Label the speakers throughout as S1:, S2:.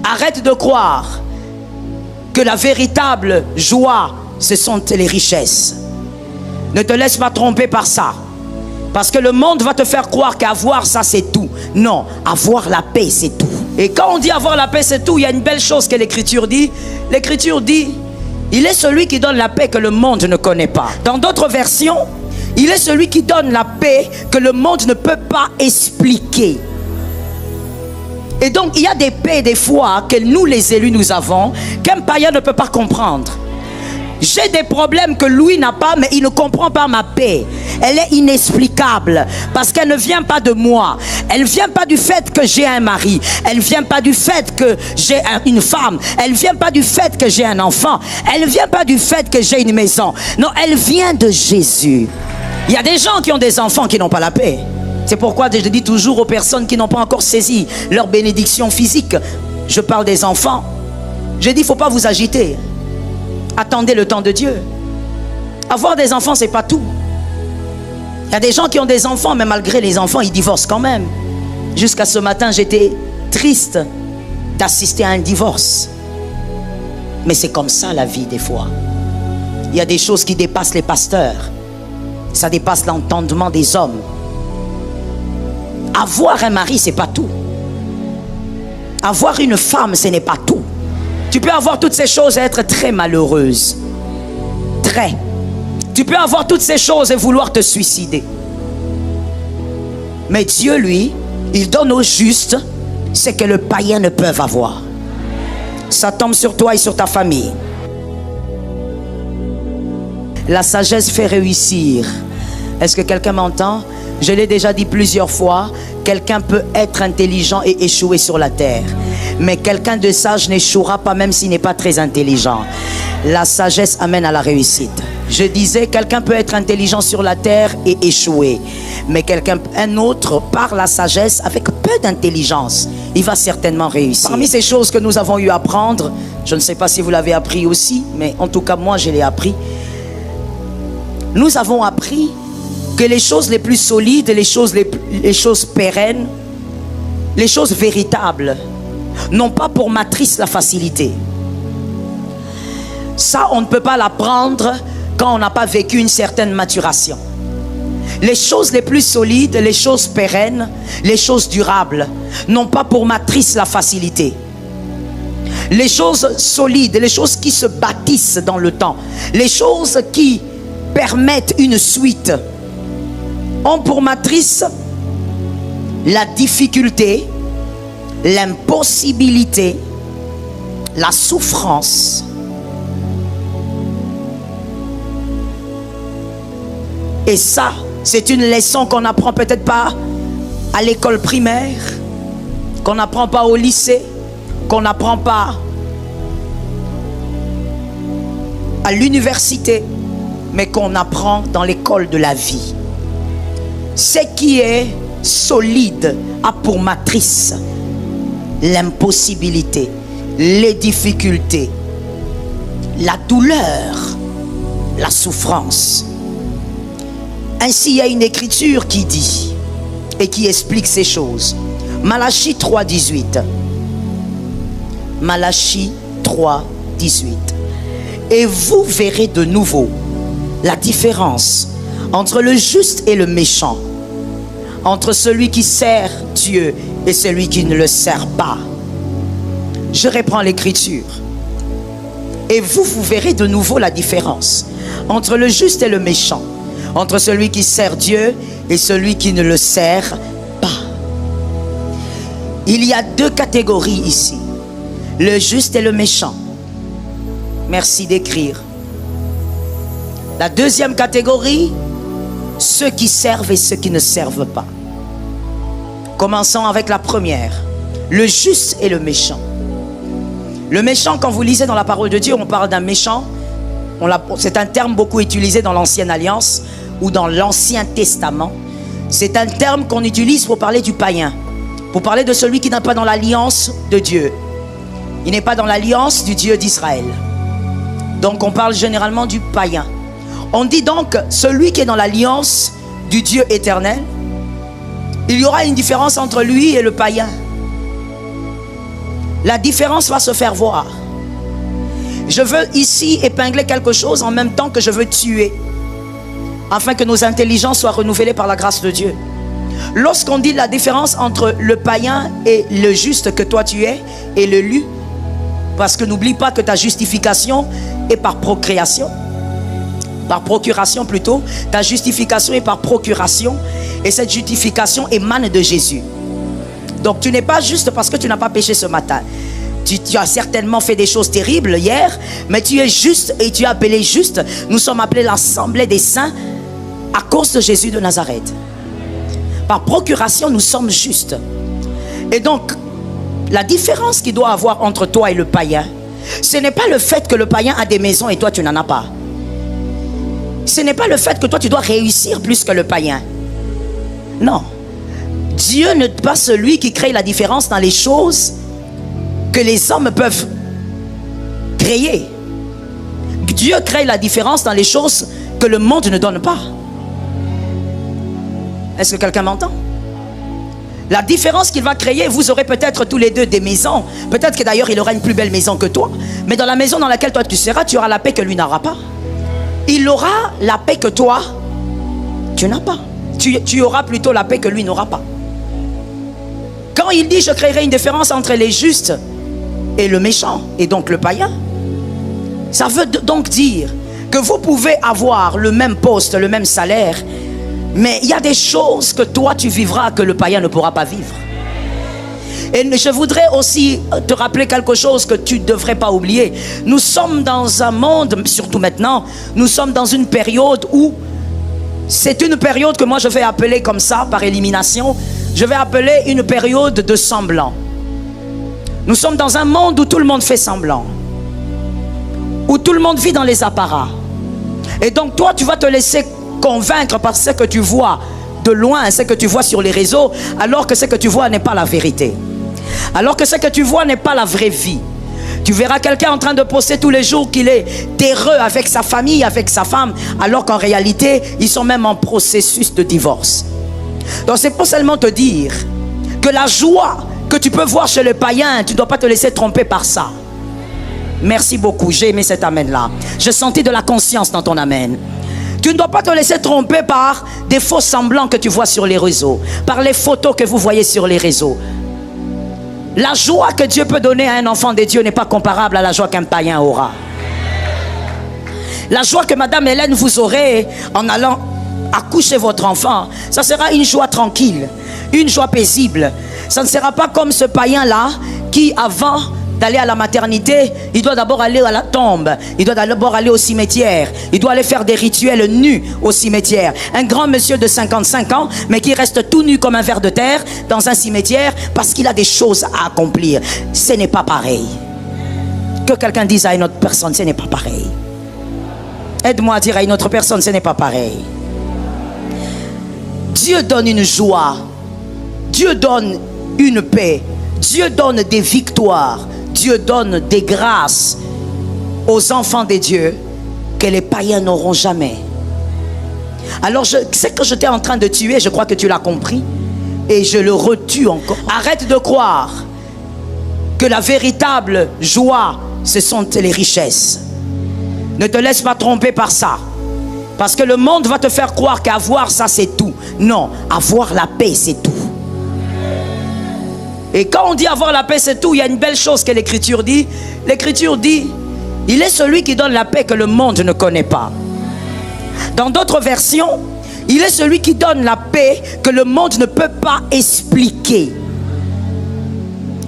S1: Arrête de croire que la véritable joie, ce sont les richesses. Ne te laisse pas tromper par ça. Parce que le monde va te faire croire qu'avoir ça, c'est tout. Non, avoir la paix, c'est tout. Et quand on dit avoir la paix, c'est tout, il y a une belle chose que l'Écriture dit. L'Écriture dit, il est celui qui donne la paix que le monde ne connaît pas. Dans d'autres versions, il est celui qui donne la paix que le monde ne peut pas expliquer. Et donc, il y a des paix, des fois, que nous, les élus, nous avons, qu'un païen ne peut pas comprendre. J'ai des problèmes que Louis n'a pas, mais il ne comprend pas ma paix. Elle est inexplicable parce qu'elle ne vient pas de moi. Elle ne vient pas du fait que j'ai un mari. Elle ne vient pas du fait que j'ai une femme. Elle ne vient pas du fait que j'ai un enfant. Elle ne vient pas du fait que j'ai une maison. Non, elle vient de Jésus. Il y a des gens qui ont des enfants qui n'ont pas la paix. C'est pourquoi je dis toujours aux personnes qui n'ont pas encore saisi leur bénédiction physique. Je parle des enfants. Je dis, il ne faut pas vous agiter. Attendez le temps de Dieu. Avoir des enfants, c'est pas tout. Il y a des gens qui ont des enfants, mais malgré les enfants, ils divorcent quand même. Jusqu'à ce matin, j'étais triste d'assister à un divorce. Mais c'est comme ça la vie des fois. Il y a des choses qui dépassent les pasteurs. Ça dépasse l'entendement des hommes. Avoir un mari, c'est pas tout. Avoir une femme, ce n'est pas tout. Tu peux avoir toutes ces choses et être très malheureuse. Très. Tu peux avoir toutes ces choses et vouloir te suicider. Mais Dieu, lui, il donne aux justes ce que le païen ne peut avoir. Ça tombe sur toi et sur ta famille. La sagesse fait réussir. Est-ce que quelqu'un m'entend? Je l'ai déjà dit plusieurs fois. Quelqu'un peut être intelligent et échouer sur la terre. Mais quelqu'un de sage n'échouera pas même s'il n'est pas très intelligent. La sagesse amène à la réussite. Je disais, quelqu'un peut être intelligent sur la terre et échouer. Mais un autre, par la sagesse, avec peu d'intelligence, il va certainement réussir. Parmi ces choses que nous avons eu à apprendre, je ne sais pas si vous l'avez appris aussi, mais en tout cas moi je l'ai appris. Nous avons appris que les choses les plus solides, les choses pérennes, les choses véritables, n'ont pas pour matrice la facilité. Ça, on ne peut pas l'apprendre quand on n'a pas vécu une certaine maturation. Les choses les plus solides, les choses pérennes, les choses durables, n'ont pas pour matrice la facilité. Les choses solides, les choses qui se bâtissent dans le temps, les choses qui permettent une suite, ont pour matrice la difficulté, l'impossibilité, la souffrance. Et ça, c'est une leçon qu'on n'apprend peut-être pas à l'école primaire, qu'on n'apprend pas au lycée, qu'on n'apprend pas à l'université, mais qu'on apprend dans l'école de la vie. Ce qui est solide a pour matrice l'impossibilité, les difficultés, la douleur, la souffrance. Ainsi, il y a une écriture qui dit et qui explique ces choses. Malachie 3,18. Malachie 3,18. Et vous verrez de nouveau la différence entre le juste et le méchant, entre celui qui sert Dieu et celui qui ne le sert pas. Je reprends l'écriture. Et vous verrez de nouveau la différence entre le juste et le méchant, entre celui qui sert Dieu et celui qui ne le sert pas. Il y a deux catégories ici, le juste et le méchant. Merci d'écrire. La deuxième catégorie, ceux qui servent et ceux qui ne servent pas. Commençons avec la première, le juste et le méchant. Le méchant, quand vous lisez dans la parole de Dieu, on parle d'un méchant. C'est un terme beaucoup utilisé dans l'Ancienne Alliance ou dans l'Ancien Testament. C'est un terme qu'on utilise pour parler du païen, pour parler de celui qui n'est pas dans l'alliance de Dieu. Il n'est pas dans l'alliance du Dieu d'Israël. Donc on parle généralement du païen. On dit donc celui qui est dans l'alliance du Dieu éternel. Il y aura une différence entre lui et le païen. la différence va se faire voir. Je veux ici épingler quelque chose en même temps que je veux tuer, afin que nos intelligences soient renouvelées par la grâce de Dieu. Lorsqu'on dit la différence entre le païen et le juste que toi tu es, et l'élu, parce que n'oublie pas que ta justification est par procréation, par procuration plutôt, ta justification est par procuration, et cette justification émane de Jésus. Donc tu n'es pas juste parce que tu n'as pas péché ce matin. Tu as certainement fait des choses terribles hier, mais tu es juste et tu es appelé juste. Nous sommes appelés l'assemblée des saints à cause de Jésus de Nazareth. Par procuration, nous sommes justes. Et donc, la différence qu'il doit avoir entre toi et le païen, ce n'est pas le fait que le païen a des maisons et toi tu n'en as pas. Ce n'est pas le fait que toi tu dois réussir plus que le païen. Non. Dieu n'est pas celui qui crée la différence dans les choses que les hommes peuvent créer. Dieu crée la différence dans les choses que le monde ne donne pas. Est-ce que quelqu'un m'entend? La différence qu'il va créer, vous aurez peut-être tous les deux des maisons. Peut-être que d'ailleurs il aura une plus belle maison que toi. Mais dans la maison dans laquelle toi tu seras, tu auras la paix que lui n'aura pas. Il aura la paix que toi, tu n'as pas. Tu auras plutôt la paix que lui n'aura pas. Quand il dit je créerai une différence entre les justes et le méchant, et donc le païen, ça veut donc dire que vous pouvez avoir le même poste, le même salaire, mais il y a des choses que toi tu vivras que le païen ne pourra pas vivre. Et je voudrais aussi te rappeler quelque chose que tu ne devrais pas oublier. Nous sommes dans un monde, surtout maintenant, nous sommes dans une période où c'est une période que moi je vais appeler comme ça, par élimination, je vais appeler une période de semblant. Nous sommes dans un monde où tout le monde fait semblant, où tout le monde vit dans les apparats. Et donc toi tu vas te laisser convaincre par ce que tu vois de loin, ce que tu vois sur les réseaux, alors que ce que tu vois n'est pas la vérité. Alors que ce que tu vois n'est pas la vraie vie. Tu verras quelqu'un en train de poster tous les jours qu'il est heureux avec sa famille, avec sa femme, alors qu'en réalité, ils sont même en processus de divorce. Donc c'est pour seulement te dire que la joie que tu peux voir chez le païen, tu ne dois pas te laisser tromper par ça. Merci beaucoup, j'ai aimé cet amen-là. J'ai senti de la conscience dans ton amen. Tu ne dois pas te laisser tromper par des faux semblants que tu vois sur les réseaux, par les photos que vous voyez sur les réseaux. La joie que Dieu peut donner à un enfant de Dieu n'est pas comparable à la joie qu'un païen aura. La joie que Madame Hélène vous aurez en allant accoucher votre enfant, ça sera une joie tranquille, une joie paisible. Ça ne sera pas comme ce païen-là qui, avant d'aller à la maternité, il doit d'abord aller à la tombe, il doit d'abord aller au cimetière, il doit aller faire des rituels nus au cimetière. Un grand monsieur de 55 ans, mais qui reste tout nu comme un ver de terre dans un cimetière parce qu'il a des choses à accomplir. Ce n'est pas pareil. Que quelqu'un dise à une autre personne, ce n'est pas pareil. Aide-moi à dire à une autre personne, ce n'est pas pareil. Dieu donne une joie, Dieu donne une paix, Dieu donne des victoires, Dieu donne des grâces aux enfants de Dieu que les païens n'auront jamais. Alors ce que j'étais en train de tuer, je crois que tu l'as compris, et je le retue encore. Arrête de croire que la véritable joie, ce sont les richesses. Ne te laisse pas tromper par ça. Parce que le monde va te faire croire qu'avoir ça c'est tout. Non, avoir la paix c'est tout. Et quand on dit avoir la paix c'est tout, il y a une belle chose que l'Écriture dit. L'Écriture dit, il est celui qui donne la paix que le monde ne connaît pas. Dans d'autres versions, il est celui qui donne la paix que le monde ne peut pas expliquer.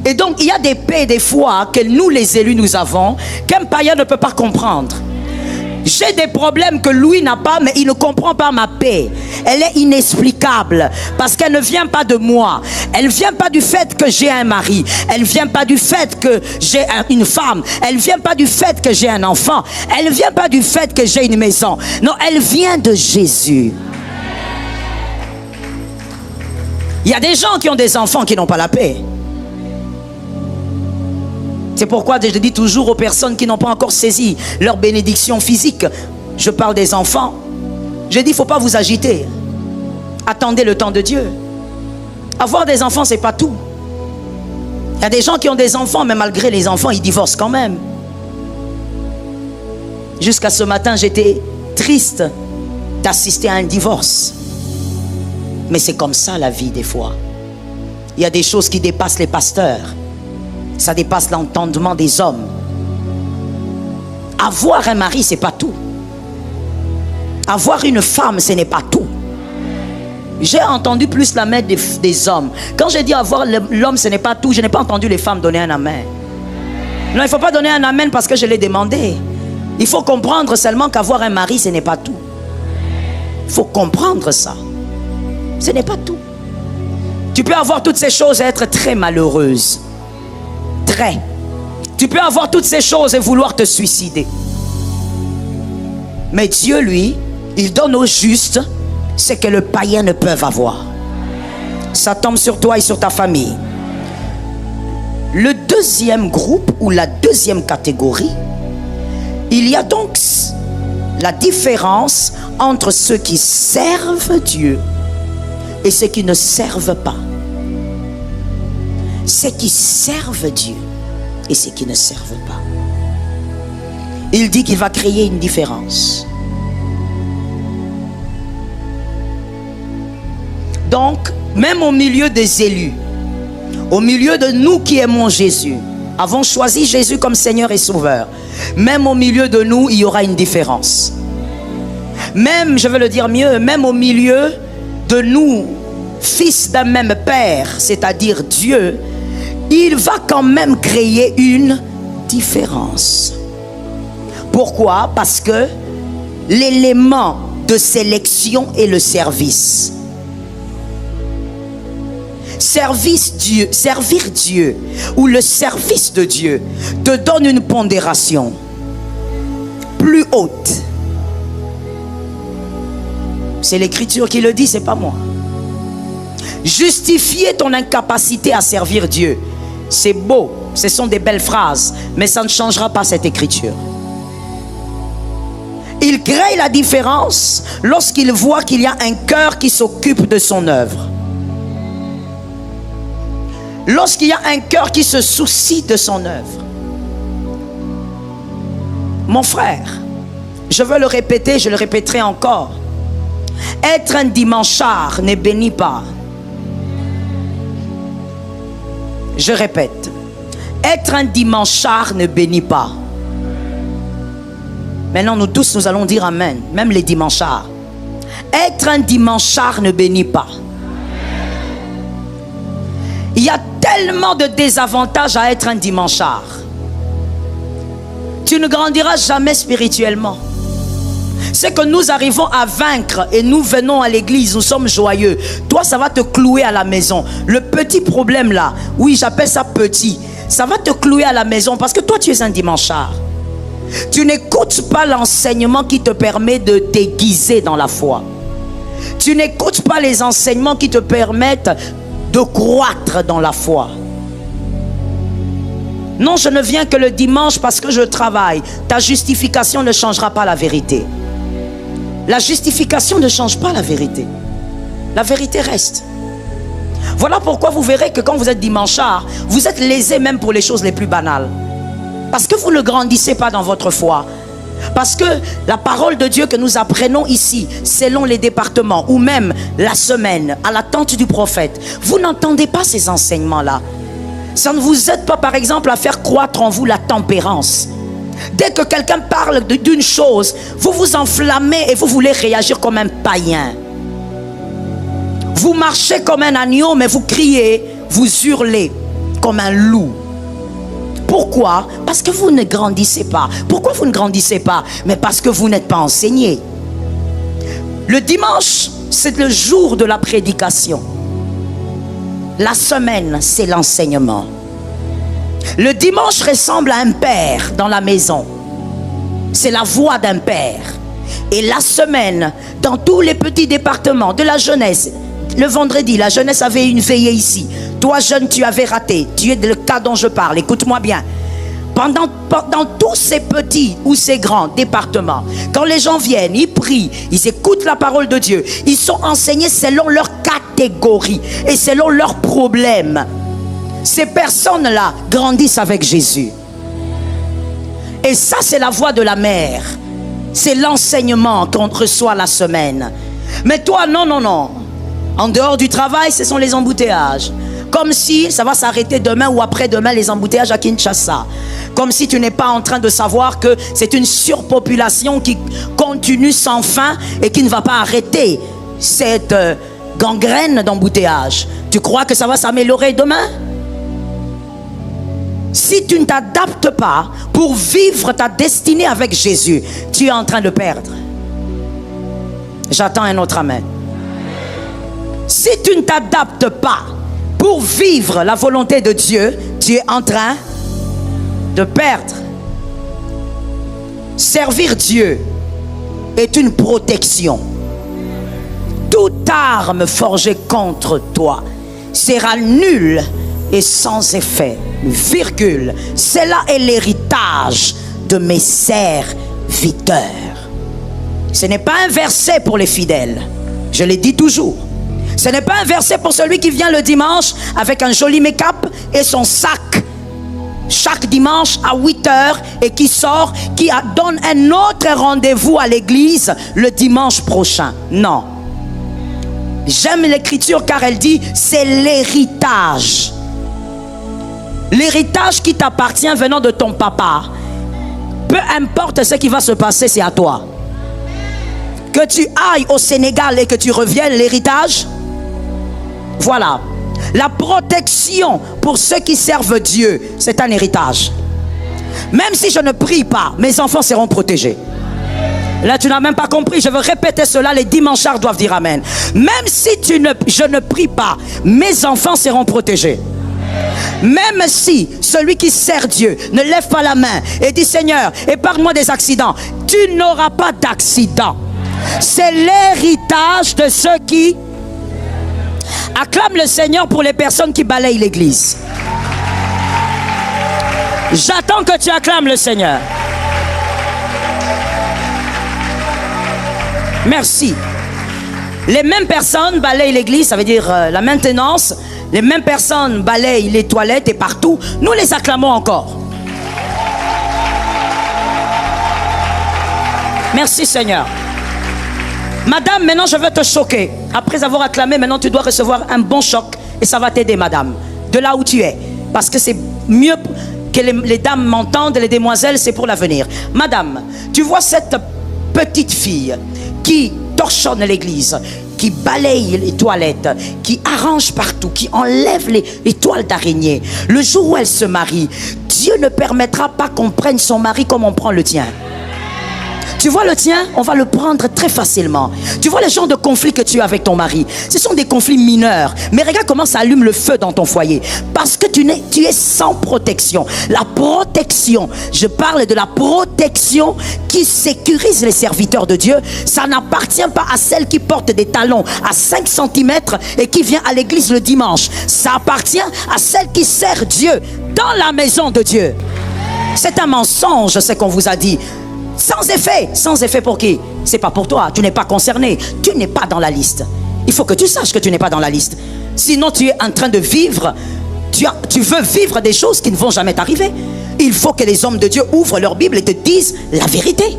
S1: Et donc il y a des paix des fois que nous les élus nous avons, qu'un païen ne peut pas comprendre. J'ai des problèmes que lui n'a pas, mais il ne comprend pas ma paix. Elle est inexplicable parce qu'elle ne vient pas de moi. Elle ne vient pas du fait que j'ai un mari. Elle ne vient pas du fait que j'ai une femme. Elle ne vient pas du fait que j'ai un enfant. Elle ne vient pas du fait que j'ai une maison. Non, elle vient de Jésus. Il y a des gens qui ont des enfants qui n'ont pas la paix. C'est pourquoi je dis toujours aux personnes qui n'ont pas encore saisi leur bénédiction physique, je parle des enfants, je dis il ne faut pas vous agiter. Attendez le temps de Dieu. Avoir des enfants, ce n'est pas tout. Il y a des gens qui ont des enfants, mais malgré les enfants, ils divorcent quand même. Jusqu'à ce matin, j'étais triste d'assister à un divorce. Mais c'est comme ça la vie des fois. Il y a des choses qui dépassent les pasteurs. Ça dépasse l'entendement des hommes. Avoir un mari, c'est pas tout. Avoir une femme, ce n'est pas tout. J'ai entendu plus la main des hommes. Quand j'ai dit avoir l'homme, ce n'est pas tout, je n'ai pas entendu les femmes donner un amen. Non, il ne faut pas donner un amen parce que je l'ai demandé. Il faut comprendre seulement qu'avoir un mari, ce n'est pas tout. Il faut comprendre ça. Ce n'est pas tout. Tu peux avoir toutes ces choses et être très malheureuse. Très. Tu peux avoir toutes ces choses et vouloir te suicider. Mais Dieu, lui, il donne aux justes ce que le païen ne peut avoir. Ça tombe sur toi et sur ta famille. Le deuxième groupe ou la deuxième catégorie, il y a donc la différence entre ceux qui servent Dieu et ceux qui ne servent pas. Ceux qui servent Dieu et ceux qui ne servent pas. Il dit qu'il va créer une différence. Donc, même au milieu des élus, au milieu de nous qui aimons Jésus, avons choisi Jésus comme Seigneur et Sauveur, même au milieu de nous, il y aura une différence. Même, je veux le dire mieux, même au milieu de nous, fils d'un même Père, c'est-à-dire Dieu, il va quand même créer une différence. Pourquoi? Parce que l'élément de sélection est le service. Servir Dieu ou le service de Dieu te donne une pondération plus haute. C'est l'Écriture qui le dit, c'est pas moi. Justifier ton incapacité à servir Dieu, c'est beau, ce sont des belles phrases, mais ça ne changera pas cette Écriture. Il crée la différence lorsqu'il voit qu'il y a un cœur qui s'occupe de son œuvre. Lorsqu'il y a un cœur qui se soucie de son œuvre. Mon frère, je veux le répéter, je le répéterai encore. Être un dimanchard ne bénit pas. Je répète. Être un dimanchard ne bénit pas. Maintenant, nous tous, nous allons dire amen. Même les dimanchards. Être un dimanchard ne bénit pas. Il y a tellement de désavantages à être un dimanchard. Tu ne grandiras jamais spirituellement. C'est que nous arrivons à vaincre et nous venons à l'église, nous sommes joyeux. Toi, ça va te clouer à la maison. Le petit problème là, oui, j'appelle ça petit, ça va te clouer à la maison parce que toi, tu es un dimanchard. Tu n'écoutes pas l'enseignement qui te permet de t'aiguiser dans la foi. Tu n'écoutes pas les enseignements qui te permettent de croître dans la foi. Non, je ne viens que le dimanche parce que je travaille. Ta justification ne changera pas la vérité. La justification ne change pas la vérité. La vérité reste. Voilà pourquoi vous verrez que quand vous êtes dimanchard, vous êtes lésé même pour les choses les plus banales. Parce que vous ne grandissez pas dans votre foi. Parce que la parole de Dieu que nous apprenons ici, selon les départements, ou même la semaine, à la tente du prophète, vous n'entendez pas ces enseignements-là. Ça ne vous aide pas, par exemple, à faire croître en vous la tempérance. Dès que quelqu'un parle d'une chose, vous vous enflammez et vous voulez réagir comme un païen. Vous marchez comme un agneau, mais vous criez, vous hurlez comme un loup. Pourquoi? Parce que vous ne grandissez pas. Pourquoi vous ne grandissez pas? Mais parce que vous n'êtes pas enseigné. Le dimanche, c'est le jour de la prédication. La semaine, c'est l'enseignement. Le dimanche ressemble à un père dans la maison. C'est la voix d'un père. Et la semaine, dans tous les petits départements de la jeunesse, le vendredi, la jeunesse avait une veillée ici. Toi, jeune, tu avais raté. Tu es le cas dont je parle. Écoute-moi bien. Pendant tous ces petits ou ces grands départements, quand les gens viennent, ils prient, ils écoutent la parole de Dieu, ils sont enseignés selon leur catégorie et selon leurs problèmes. Ces personnes-là grandissent avec Jésus. Et ça, c'est la voix de la mère. C'est l'enseignement qu'on reçoit la semaine. Mais toi, non, non, non. En dehors du travail, ce sont les embouteillages. Comme si ça va s'arrêter demain ou après-demain, les embouteillages à Kinshasa. Comme si tu n'es pas en train de savoir que c'est une surpopulation qui continue sans fin et qui ne va pas arrêter cette gangrène d'embouteillage. Tu crois que ça va s'améliorer demain? Si tu ne t'adaptes pas pour vivre ta destinée avec Jésus, tu es en train de perdre. J'attends un autre amen. Si tu ne t'adaptes pas pour vivre la volonté de Dieu, tu es en train de perdre. Servir Dieu est une protection. Toute arme forgée contre toi sera nulle et sans effet. Virgule. Cela est l'héritage de mes serviteurs. Ce n'est pas un verset pour les fidèles. Je l'ai dit toujours. Ce n'est pas un verset pour celui qui vient le dimanche avec un joli make-up et son sac chaque dimanche à 8h et qui sort, qui donne un autre rendez-vous à l'église le dimanche prochain. Non. J'aime l'écriture car elle dit c'est l'héritage. L'héritage qui t'appartient venant de ton papa. Peu importe ce qui va se passer, c'est à toi. Que tu ailles au Sénégal et que tu reviennes, l'héritage, voilà. La protection pour ceux qui servent Dieu, c'est un héritage. Même si je ne prie pas, mes enfants seront protégés. Là, tu n'as même pas compris. Je veux répéter cela. Les dimanchards doivent dire amen. Même si je ne prie pas, mes enfants seront protégés. Même si celui qui sert Dieu ne lève pas la main et dit Seigneur, épargne-moi des accidents, tu n'auras pas d'accident. C'est l'héritage de ceux qui... Acclame le Seigneur pour les personnes qui balayent l'église. J'attends que tu acclames le Seigneur. Merci. Les mêmes personnes balayent l'église, ça veut dire la maintenance. Les mêmes personnes balayent les toilettes et partout. Nous les acclamons encore. Merci Seigneur. Madame, maintenant je veux te choquer. Après avoir acclamé, maintenant tu dois recevoir un bon choc. Et ça va t'aider, madame, de là où tu es. Parce que c'est mieux que les dames m'entendent, les demoiselles, c'est pour l'avenir. Madame, tu vois cette petite fille qui torchonne l'église, qui balaye les toilettes, qui arrange partout, qui enlève les toiles d'araignée. Le jour où elle se marie, Dieu ne permettra pas qu'on prenne son mari comme on prend le tien. Tu vois le tien, on va le prendre très facilement. Tu vois les genres de conflits que tu as avec ton mari. Ce sont des conflits mineurs. Mais regarde comment ça allume le feu dans ton foyer. Parce que tu es sans protection. La protection, je parle de la protection qui sécurise les serviteurs de Dieu. Ça n'appartient pas à celle qui porte des talons à 5 cm et qui vient à l'église le dimanche. Ça appartient à celle qui sert Dieu dans la maison de Dieu. C'est un mensonge ce qu'on vous a dit. Sans effet pour qui? C'est pas pour toi, tu n'es pas concerné, tu n'es pas dans la liste. Il faut que tu saches que tu n'es pas dans la liste. Sinon tu es en train de vivre, tu veux vivre des choses qui ne vont jamais t'arriver. Il faut que les hommes de Dieu ouvrent leur Bible et te disent la vérité.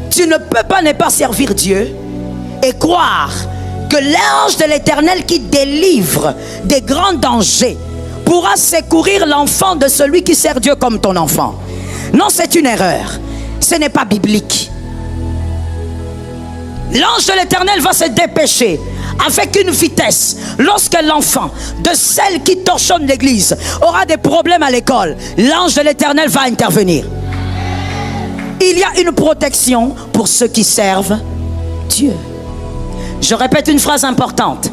S1: Tu ne peux pas ne pas servir Dieu et croire que l'ange de l'Éternel qui délivre des grands dangers pourra secourir l'enfant de celui qui sert Dieu comme ton enfant. Non, c'est une erreur. Ce n'est pas biblique. L'ange de l'Éternel va se dépêcher avec une vitesse. Lorsque l'enfant de celle qui torchonne l'église aura des problèmes à l'école, l'ange de l'Éternel va intervenir. Il y a une protection pour ceux qui servent Dieu. Je répète une phrase importante.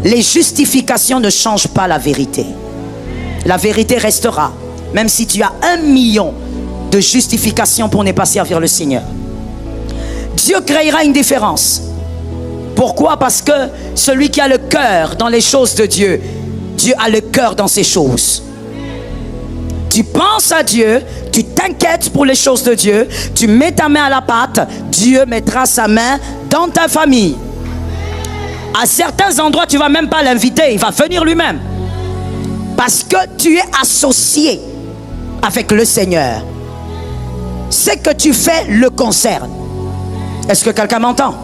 S1: Les justifications ne changent pas la vérité. La vérité restera. Même si tu as 1 million de justifications pour ne pas servir le Seigneur. Dieu créera une différence. Pourquoi? Parce que celui qui a le cœur dans les choses de Dieu, Dieu a le cœur dans ses choses. Tu penses à Dieu, tu t'inquiètes pour les choses de Dieu, tu mets ta main à la pâte, Dieu mettra sa main dans ta famille. À certains endroits, tu ne vas même pas l'inviter, il va venir lui-même. Parce que tu es associé avec le Seigneur. Ce que tu fais le concerne. Est-ce que quelqu'un m'entend?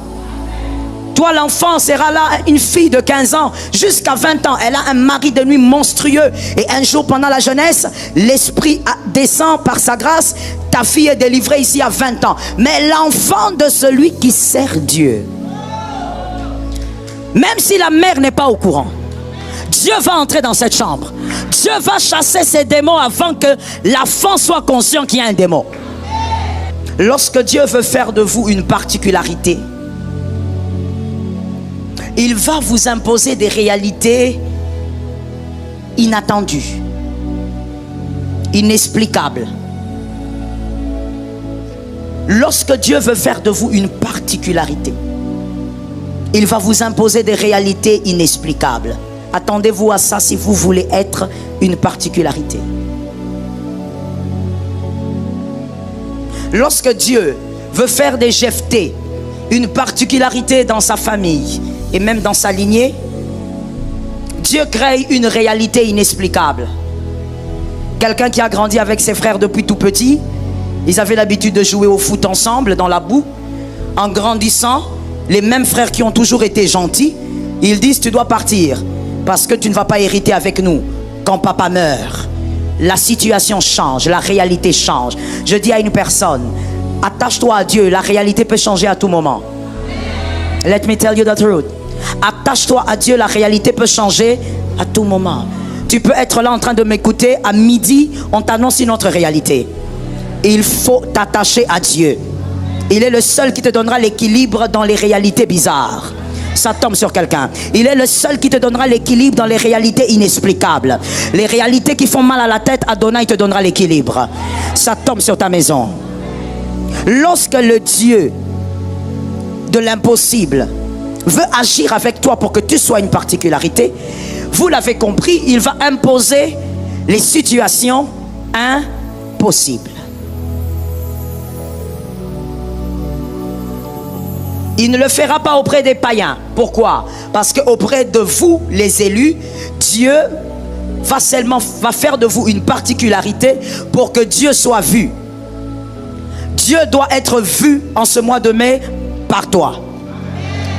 S1: Toi, l'enfant sera là, une fille de 15 ans, jusqu'à 20 ans. Elle a un mari de nuit monstrueux. Et un jour, pendant la jeunesse, l'Esprit descend par sa grâce. Ta fille est délivrée ici à 20 ans. Mais l'enfant de celui qui sert Dieu, même si la mère n'est pas au courant, Dieu va entrer dans cette chambre. Dieu va chasser ces démons avant que l'enfant soit conscient qu'il y a un démon. Lorsque Dieu veut faire de vous une particularité, il va vous imposer des réalités inattendues, inexplicables. Lorsque Dieu veut faire de vous une particularité, il va vous imposer des réalités inexplicables. Attendez-vous à ça si vous voulez être une particularité. Lorsque Dieu veut faire des Jephthé une particularité dans sa famille et même dans sa lignée, Dieu crée une réalité inexplicable. Quelqu'un qui a grandi avec ses frères depuis tout petit, ils avaient l'habitude de jouer au foot ensemble dans la boue. En grandissant, les mêmes frères qui ont toujours été gentils, ils disent: tu dois partir parce que tu ne vas pas hériter avec nous quand papa meurt. La situation change, la réalité change. Je dis à une personne: attache-toi à Dieu, la réalité peut changer à tout moment. Let me tell you the truth. Attache-toi à Dieu, la réalité peut changer à tout moment. Tu peux être là en train de m'écouter, à midi, on t'annonce une autre réalité. Il faut t'attacher à Dieu. Il est le seul qui te donnera l'équilibre dans les réalités bizarres. Ça tombe sur quelqu'un. Il est le seul qui te donnera l'équilibre dans les réalités inexplicables. Les réalités qui font mal à la tête, Adonai te donnera l'équilibre. Ça tombe sur ta maison. Lorsque le Dieu de l'impossible veut agir avec toi pour que tu sois une particularité, vous l'avez compris, il va imposer les situations impossibles. Il ne le fera pas auprès des païens. Pourquoi? Parce qu'auprès de vous, les élus, Dieu va faire de vous une particularité pour que Dieu soit vu. Dieu doit être vu en ce mois de mai par toi.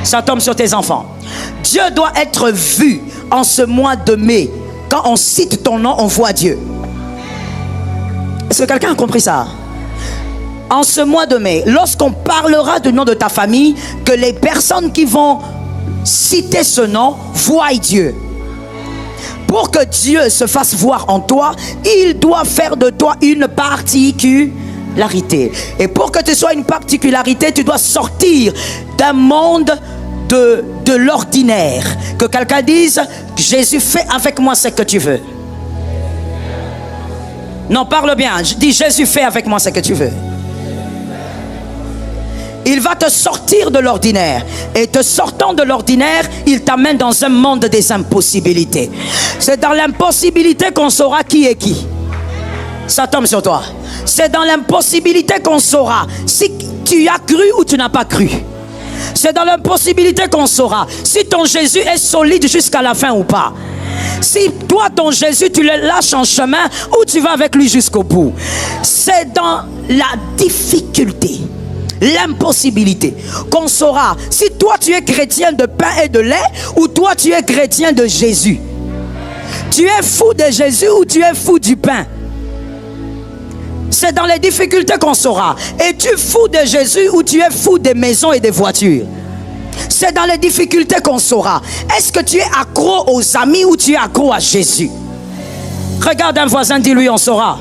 S1: Ça tombe sur tes enfants. Dieu doit être vu en ce mois de mai. Quand on cite ton nom, on voit Dieu. Est-ce que quelqu'un a compris ça? En ce mois de mai, lorsqu'on parlera du nom de ta famille, que les personnes qui vont citer ce nom voient Dieu. Pour que Dieu se fasse voir en toi, il doit faire de toi une particularité. Et pour que tu sois une particularité, tu dois sortir d'un monde de l'ordinaire. Que quelqu'un dise: Jésus, fais avec moi ce que tu veux. Non, parle bien. Je dis: Jésus, fais avec moi ce que tu veux. Il va te sortir de l'ordinaire. Et te sortant de l'ordinaire, il t'amène dans un monde des impossibilités. C'est dans l'impossibilité qu'on saura qui est qui. Ça tombe sur toi. C'est dans l'impossibilité qu'on saura si tu as cru ou tu n'as pas cru. C'est dans l'impossibilité qu'on saura si ton Jésus est solide jusqu'à la fin ou pas. Si toi, ton Jésus, tu le lâches en chemin ou tu vas avec lui jusqu'au bout. C'est dans la difficulté, l'impossibilité qu'on saura si toi tu es chrétien de pain et de lait ou toi tu es chrétien de Jésus. Tu es fou de Jésus ou tu es fou du pain. C'est dans les difficultés qu'on saura. Es-tu fou de Jésus ou tu es fou des maisons et des voitures? C'est dans les difficultés qu'on saura. Est-ce que tu es accro aux amis ou tu es accro à Jésus? Regarde un voisin, dis-lui: on saura.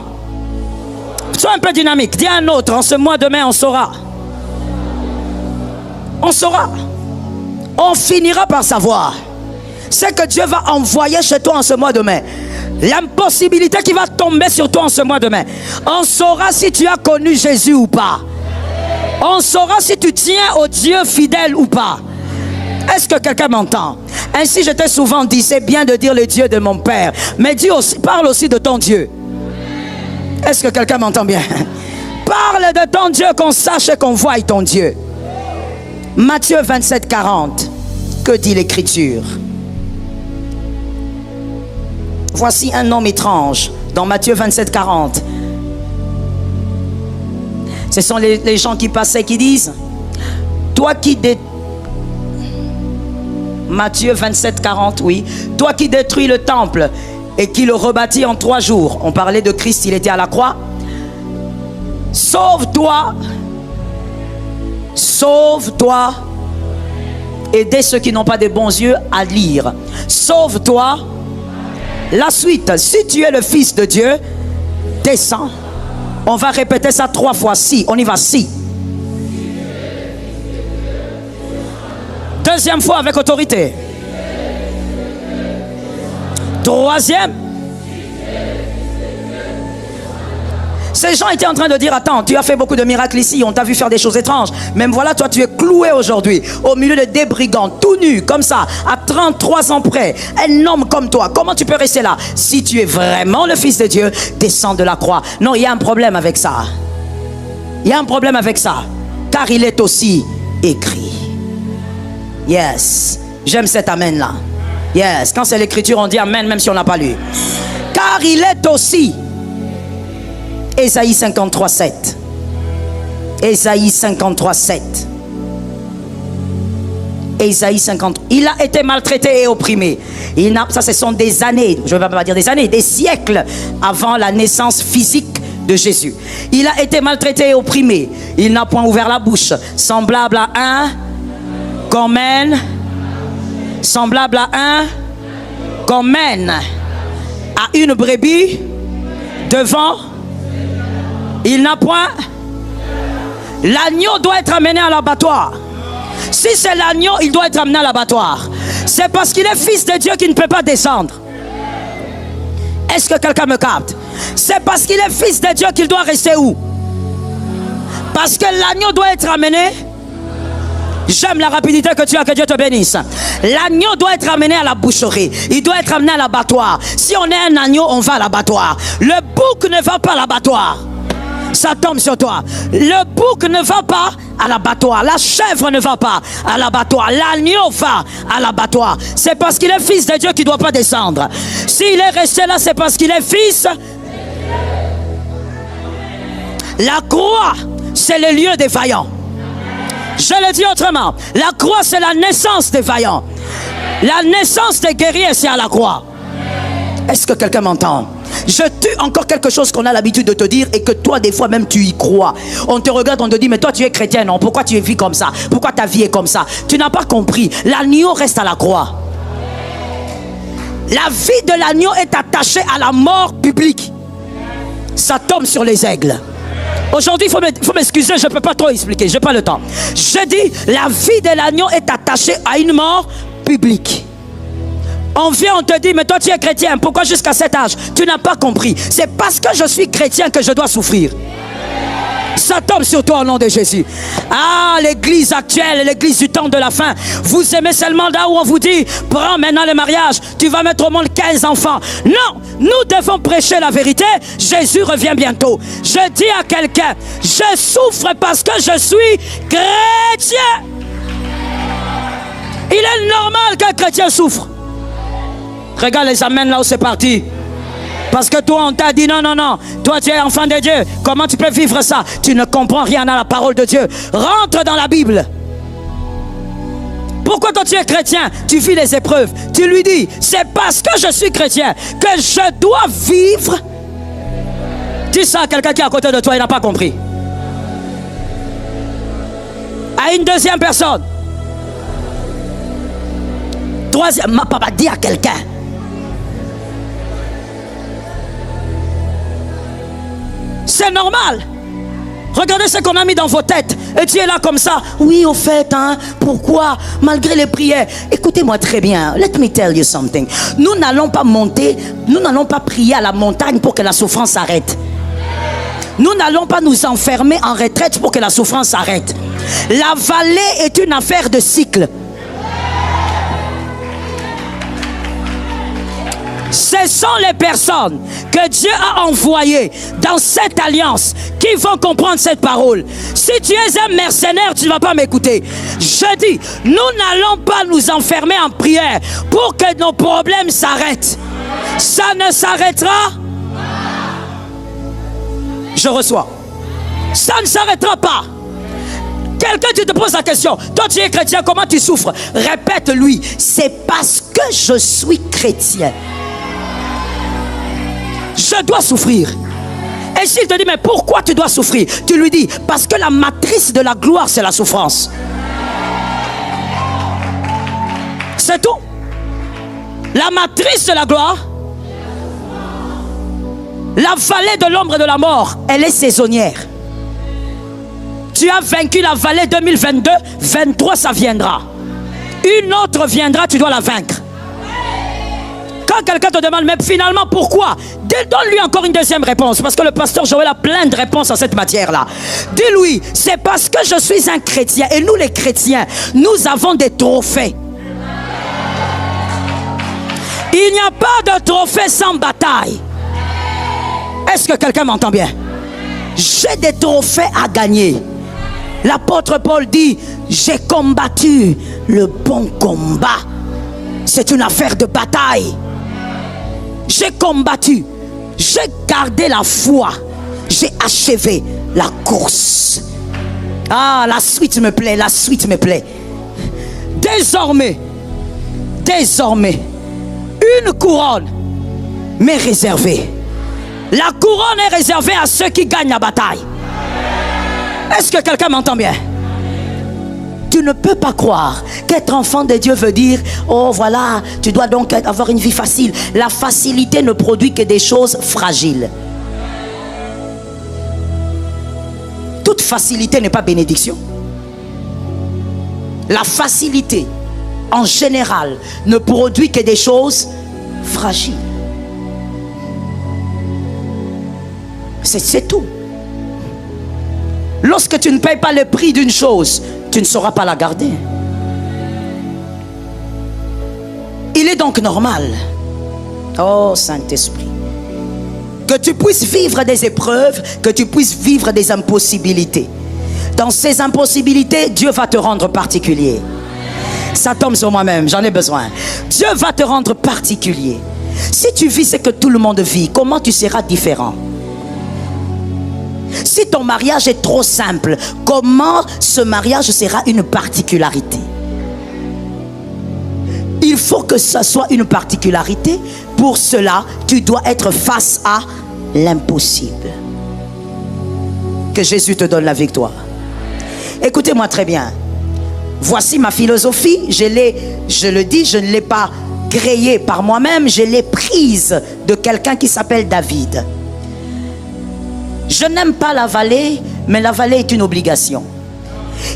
S1: Sois un peu dynamique. Dis à un autre: en ce mois de mai, on saura. On saura. On finira par savoir. C'est que Dieu va envoyer chez toi en ce mois de mai. L'impossibilité qui va tomber sur toi en ce mois de mai. On saura si tu as connu Jésus ou pas. On saura si tu tiens au Dieu fidèle ou pas. Est-ce que quelqu'un m'entend? Ainsi, je t'ai souvent dit, c'est bien de dire le Dieu de mon Père, mais Dieu aussi, parle aussi de ton Dieu. Est-ce que quelqu'un m'entend bien? Parle de ton Dieu, qu'on sache et qu'on voie ton Dieu. Matthieu 27, 40. que dit l'Écriture? Voici un homme étrange dans Matthieu 27, 40. Ce sont les gens qui passaient qui disent, toi qui Matthieu 27, 40, oui. Toi qui détruis le temple et qui le rebâtis en 3 jours. On parlait de Christ, il était à la croix. Sauve-toi. Sauve-toi. Aidez ceux qui n'ont pas de bons yeux à lire. Sauve-toi. La suite, si tu es le Fils de Dieu, descends. On va répéter ça 3 fois. Si, on y va, si. Deuxième fois avec autorité. Troisième. Ces gens étaient en train de dire, attends, tu as fait beaucoup de miracles ici, on t'a vu faire des choses étranges. Même voilà, toi tu es cloué aujourd'hui au milieu de des brigands, tout nu, comme ça, à 33 ans près. Un homme comme toi, comment tu peux rester là? Si tu es vraiment le Fils de Dieu, descends de la croix. Non, il y a un problème avec ça. Il y a un problème avec ça. Car il est aussi écrit. Yes. J'aime cet amen là. Yes. Quand c'est l'écriture, on dit amen même si on n'a pas lu. Car il est aussi. Ésaïe 53, 7. Ésaïe 53, 7. Ésaïe 50. Il a été maltraité et opprimé. Ça, ce sont des années, je ne vais pas dire des années, des siècles avant la naissance physique de Jésus. Il a été maltraité et opprimé. Il n'a point ouvert la bouche. Semblable à un qu'on mène. Semblable à un qu'on mène à une brebis devant. Il n'a point. L'agneau doit être amené à l'abattoir. Si c'est l'agneau, il doit être amené à l'abattoir. C'est parce qu'il est Fils de Dieu qu'il ne peut pas descendre. Est-ce que quelqu'un me capte? C'est parce qu'il est Fils de Dieu qu'il doit rester où? Parce que l'agneau doit être amené. J'aime la rapidité que tu as, que Dieu te bénisse. L'agneau doit être amené à la boucherie. Il doit être amené à l'abattoir. Si on est un agneau, on va à l'abattoir. Le bouc ne va pas à l'abattoir. Ça tombe sur toi. Le bouc ne va pas à l'abattoir. La chèvre ne va pas à l'abattoir. L'agneau va à l'abattoir. C'est parce qu'il est Fils de Dieu qu'il ne doit pas descendre. S'il est resté là, c'est parce qu'il est fils. La croix, c'est le lieu des vaillants. Je le dis autrement. La croix, c'est la naissance des vaillants. La naissance des guerriers, c'est à la croix. Est-ce que quelqu'un m'entend? Je tue encore quelque chose qu'on a l'habitude de te dire et que toi, des fois même, tu y crois. On te regarde, on te dit, mais toi, tu es chrétien, non? Pourquoi tu vis comme ça? Pourquoi ta vie est comme ça? Tu n'as pas compris. L'agneau reste à la croix. La vie de l'agneau est attachée à la mort publique. Ça tombe sur les aigles. Aujourd'hui, il faut m'excuser, je ne peux pas trop expliquer, je n'ai pas le temps. Je dis, la vie de l'agneau est attachée à une mort publique. On vient, on te dit, mais toi tu es chrétien, pourquoi jusqu'à cet âge? Tu n'as pas compris. C'est parce que je suis chrétien que je dois souffrir. Ça tombe sur toi au nom de Jésus. Ah, l'église actuelle, l'église du temps de la fin. Vous aimez seulement là où on vous dit, prends maintenant le mariage, tu vas mettre au monde 15 enfants. Non, nous devons prêcher la vérité. Jésus revient bientôt. Je dis à quelqu'un, je souffre parce que je suis chrétien. Il est normal qu'un chrétien souffre. Regarde les amens là où c'est parti. Parce que toi on t'a dit non, non, non. Toi tu es enfant de Dieu. Comment tu peux vivre ça? Tu ne comprends rien à la parole de Dieu. Rentre dans la Bible. Pourquoi toi tu es chrétien? Tu vis les épreuves. Tu lui dis, c'est parce que je suis chrétien que je dois vivre. Dis ça à quelqu'un qui est à côté de toi, il n'a pas compris. À une deuxième personne. Troisième, ma papa dit à quelqu'un. C'est normal. Regardez ce qu'on a mis dans vos têtes. Et tu es là comme ça. Oui, au fait, hein, pourquoi? Malgré les prières. Écoutez-moi très bien. Let me tell you something. Nous n'allons pas monter, nous n'allons pas prier à la montagne pour que la souffrance s'arrête. Nous n'allons pas nous enfermer en retraite pour que la souffrance s'arrête. La vallée est une affaire de cycle. Ce sont les personnes que Dieu a envoyées dans cette alliance qui vont comprendre cette parole. Si tu es un mercenaire, tu ne vas pas m'écouter. Je dis, nous n'allons pas nous enfermer en prière pour que nos problèmes s'arrêtent. Ça ne s'arrêtera. Je reçois. Ça ne s'arrêtera pas. Quelqu'un, tu te poses la question. Toi, tu es chrétien, comment tu souffres? Répète-lui. C'est parce que je suis chrétien. Je dois souffrir. Et s'il te dit, mais pourquoi tu dois souffrir? Tu lui dis, parce que la matrice de la gloire, c'est la souffrance. C'est tout. La matrice de la gloire, la vallée de l'ombre et de la mort, elle est saisonnière. Tu as vaincu la vallée 2022, 23 ça viendra. Une autre viendra, tu dois la vaincre. Quand quelqu'un te demande, mais finalement pourquoi? Donne-lui encore une deuxième réponse, parce que le pasteur Joël a plein de réponses à cette matière-là. Dis-lui, c'est parce que je suis un chrétien, et nous les chrétiens, nous avons des trophées. Il n'y a pas de trophée sans bataille. Est-ce que quelqu'un m'entend bien? J'ai des trophées à gagner. L'apôtre Paul dit, j'ai combattu le bon combat. C'est une affaire de bataille. J'ai combattu, j'ai gardé la foi, j'ai achevé la course. Ah, la suite me plaît, la suite me plaît. Désormais, une couronne m'est réservée. La couronne est réservée à ceux qui gagnent la bataille. Est-ce que quelqu'un m'entend bien? Tu ne peux pas croire qu'être enfant de Dieu veut dire, oh voilà, tu dois donc avoir une vie facile. La facilité ne produit que des choses fragiles. Toute facilité n'est pas bénédiction. La facilité, en général, ne produit que des choses fragiles. C'est tout. Lorsque tu ne payes pas le prix d'une chose, tu ne sauras pas la garder. Il est donc normal, oh Saint-Esprit, que tu puisses vivre des épreuves, que tu puisses vivre des impossibilités. Dans ces impossibilités, Dieu va te rendre particulier. Ça tombe sur moi-même, j'en ai besoin. Dieu va te rendre particulier. Si tu vis ce que tout le monde vit, comment tu seras différent? Si ton mariage est trop simple, comment ce mariage sera une particularité? Il faut que ça soit une particularité. Pour cela, tu dois être face à l'impossible. Que Jésus te donne la victoire. Écoutez-moi très bien. Voici ma philosophie. Je le dis, je ne l'ai pas créée par moi-même. Je l'ai prise de quelqu'un qui s'appelle David. Je n'aime pas la vallée, mais la vallée est une obligation.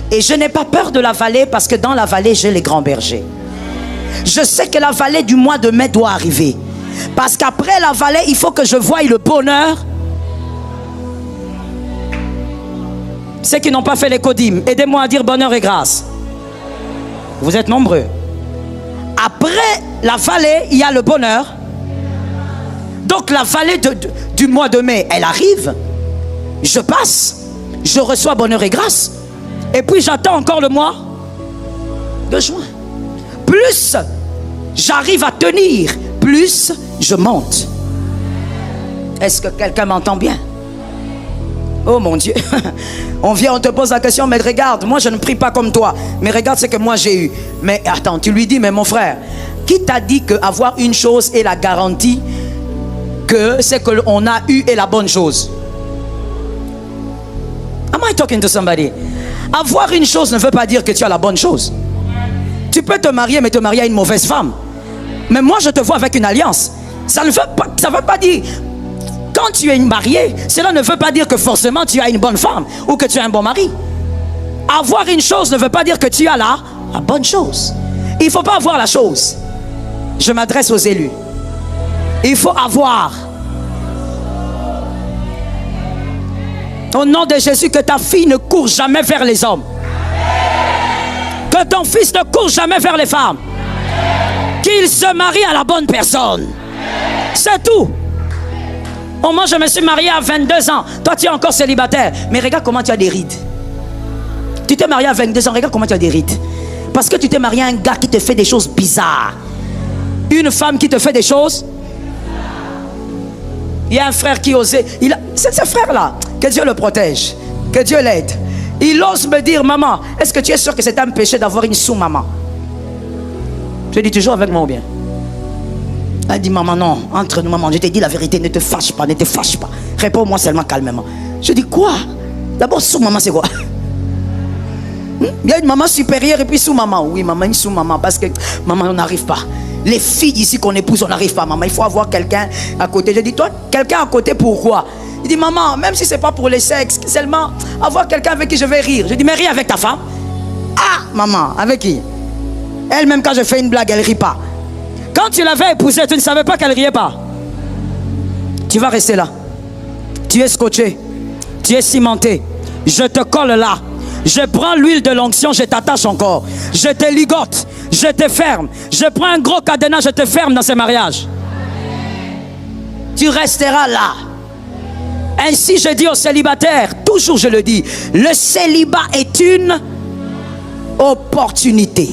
S1: Et je n'ai pas peur de la vallée parce que dans la vallée, j'ai les grands bergers. Je sais que la vallée du mois de mai doit arriver. Parce qu'après la vallée, il faut que je voie le bonheur. Ceux qui n'ont pas fait les codymes, aidez-moi à dire bonheur et grâce. Vous êtes nombreux. Après la vallée, il y a le bonheur. Donc la vallée du mois de mai, elle arrive. Je passe, je reçois bonheur et grâce. Et puis j'attends encore le mois de juin. Plus j'arrive à tenir, plus je monte. Est-ce que quelqu'un m'entend bien? Oh mon Dieu. On te pose la question, mais regarde, moi je ne prie pas comme toi. Mais regarde ce que moi j'ai eu. Mais attends, tu lui dis, mais mon frère, qui t'a dit qu'avoir une chose est la garantie que ce qu'on a eu est la bonne chose? Am I talking to somebody? Avoir une chose ne veut pas dire que tu as la bonne chose. Tu peux te marier, mais te marier à une mauvaise femme. Mais moi, je te vois avec une alliance. Ça ne veut pas dire... Quand tu es marié, cela ne veut pas dire que forcément tu as une bonne femme ou que tu as un bon mari. Avoir une chose ne veut pas dire que tu as la bonne chose. Il ne faut pas avoir la chose. Je m'adresse aux élus. Il faut avoir. Au nom de Jésus, que ta fille ne court jamais vers les hommes. Que ton fils ne court jamais vers les femmes. Qu'il se marie à la bonne personne. C'est tout. Oh, moi, je me suis marié à 22 ans. Toi, tu es encore célibataire. Mais regarde comment tu as des rides. Tu t'es marié à 22 ans. Regarde comment tu as des rides. Parce que tu t'es marié à un gars qui te fait des choses bizarres. Une femme qui te fait des choses. Il y a un frère qui osait. C'est ce frère-là. Que Dieu le protège. Que Dieu l'aide. Il ose me dire, maman, est-ce que tu es sûr que c'est un péché d'avoir une sous-maman? Je dis toujours avec moi ou bien? Elle dit, maman, non, entre nous, maman, je t'ai dit la vérité, ne te fâche pas, ne te fâche pas. Réponds-moi seulement calmement. Je dis, quoi? D'abord, sous-maman, c'est quoi? Il y a une maman supérieure et puis sous-maman. Oui, maman, une sous-maman, parce que, maman, on n'arrive pas. Les filles d'ici qu'on épouse, on n'arrive pas, maman. Il faut avoir quelqu'un à côté. Je dis, toi, quelqu'un à côté, pourquoi? Il dit, maman, même si c'est pas pour les sexes, seulement avoir quelqu'un avec qui je vais rire. Je dis, mais ris avec ta femme. Ah, maman, avec qui? Elle-même, quand je fais une blague, elle rit pas. Quand tu l'avais épousée, tu ne savais pas qu'elle riait pas. Tu vas rester là. Tu es scotché. Tu es cimenté. Je te colle là. Je prends l'huile de l'onction, je t'attache encore. Je te ligote. Je te ferme. Je prends un gros cadenas, je te ferme dans ce mariage. Tu resteras là. Ainsi, je dis aux célibataires, toujours je le dis, le célibat est une opportunité.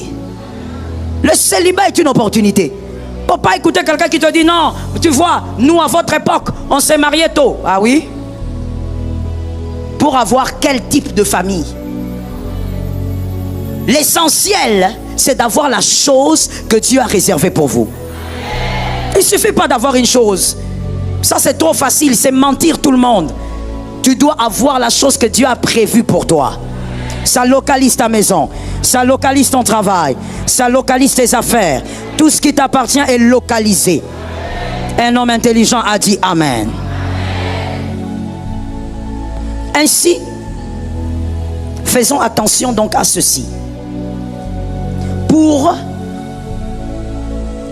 S1: Le célibat est une opportunité. Il ne faut pas écouter quelqu'un qui te dit non, tu vois, nous à votre époque, on s'est mariés tôt. Ah oui? Pour avoir quel type de famille? L'essentiel, c'est d'avoir la chose que Dieu a réservée pour vous. Il ne suffit pas d'avoir une chose. Ça, c'est trop facile, c'est mentir tout le monde. Tu dois avoir la chose que Dieu a prévue pour toi. Ça localise ta maison, ça localise ton travail, ça localise tes affaires. Tout ce qui t'appartient est localisé. Un homme intelligent a dit Amen. Ainsi, faisons attention donc à ceci. Pour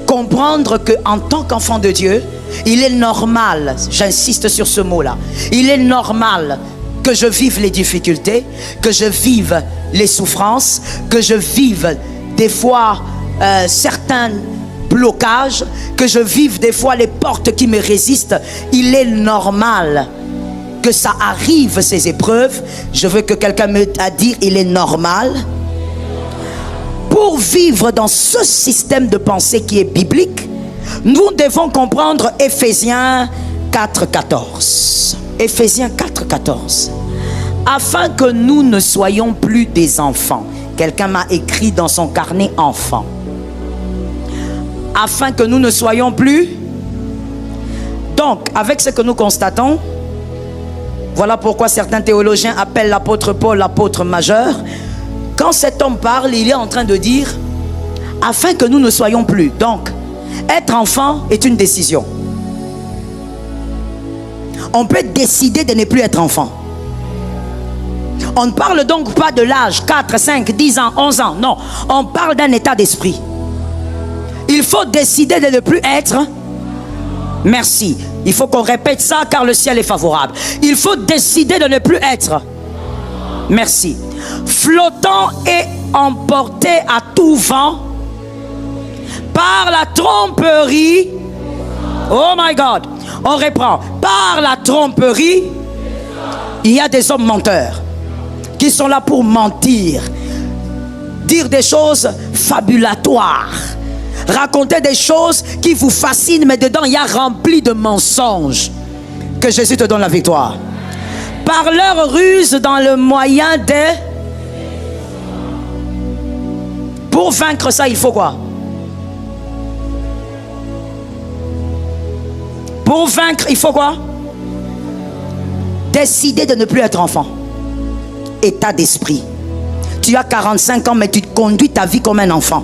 S1: comprendre qu'en tant qu'enfant de Dieu, il est normal, j'insiste sur ce mot-là, il est normal que je vive les difficultés, que je vive les souffrances, que je vive des fois certains blocages, que je vive des fois les portes qui me résistent. Il est normal que ça arrive, ces épreuves. Je veux que quelqu'un me dise, il est normal. Pour vivre dans ce système de pensée qui est biblique, nous devons comprendre Éphésiens 4,14. Éphésiens 4,14. Afin que nous ne soyons plus des enfants. Quelqu'un m'a écrit dans son carnet enfant. Afin que nous ne soyons plus. Donc, avec ce que nous constatons, voilà pourquoi certains théologiens appellent l'apôtre Paul l'apôtre majeur. Quand cet homme parle, il est en train de dire afin que nous ne soyons plus. Donc, être enfant est une décision. On peut décider de ne plus être enfant. On ne parle donc pas de l'âge 4, 5, 10 ans, 11 ans. Non, on parle d'un état d'esprit. Il faut décider de ne plus être. Merci. Il faut qu'on répète ça car le ciel est favorable. Il faut décider de ne plus être. Merci. Flottant et emporté à tout vent par la tromperie. Oh my God. On reprend. Par la tromperie, il y a des hommes menteurs qui sont là pour mentir, dire des choses fabulatoires, raconter des choses qui vous fascinent, mais dedans il y a rempli de mensonges. Que Jésus te donne la victoire. Par leur ruse dans le moyen de... Pour vaincre ça, il faut quoi? Pour vaincre, il faut quoi? Décider de ne plus être enfant. État d'esprit. Tu as 45 ans, mais tu conduis ta vie comme un enfant.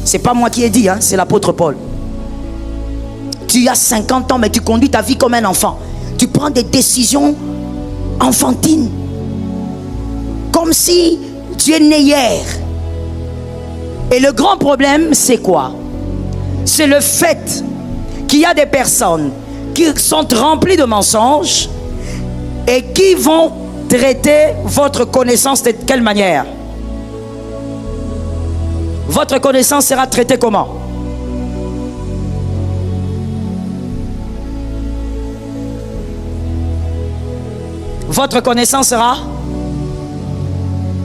S1: C'est pas moi qui ai dit, hein, c'est l'apôtre Paul. Tu as 50 ans, mais tu conduis ta vie comme un enfant. Tu prends des décisions enfantines. Comme si tu es né hier. Et le grand problème, c'est quoi? C'est le fait qu'il y a des personnes qui sont remplies de mensonges et qui vont traiter votre connaissance de quelle manière? Votre connaissance sera traitée comment? votre connaissance sera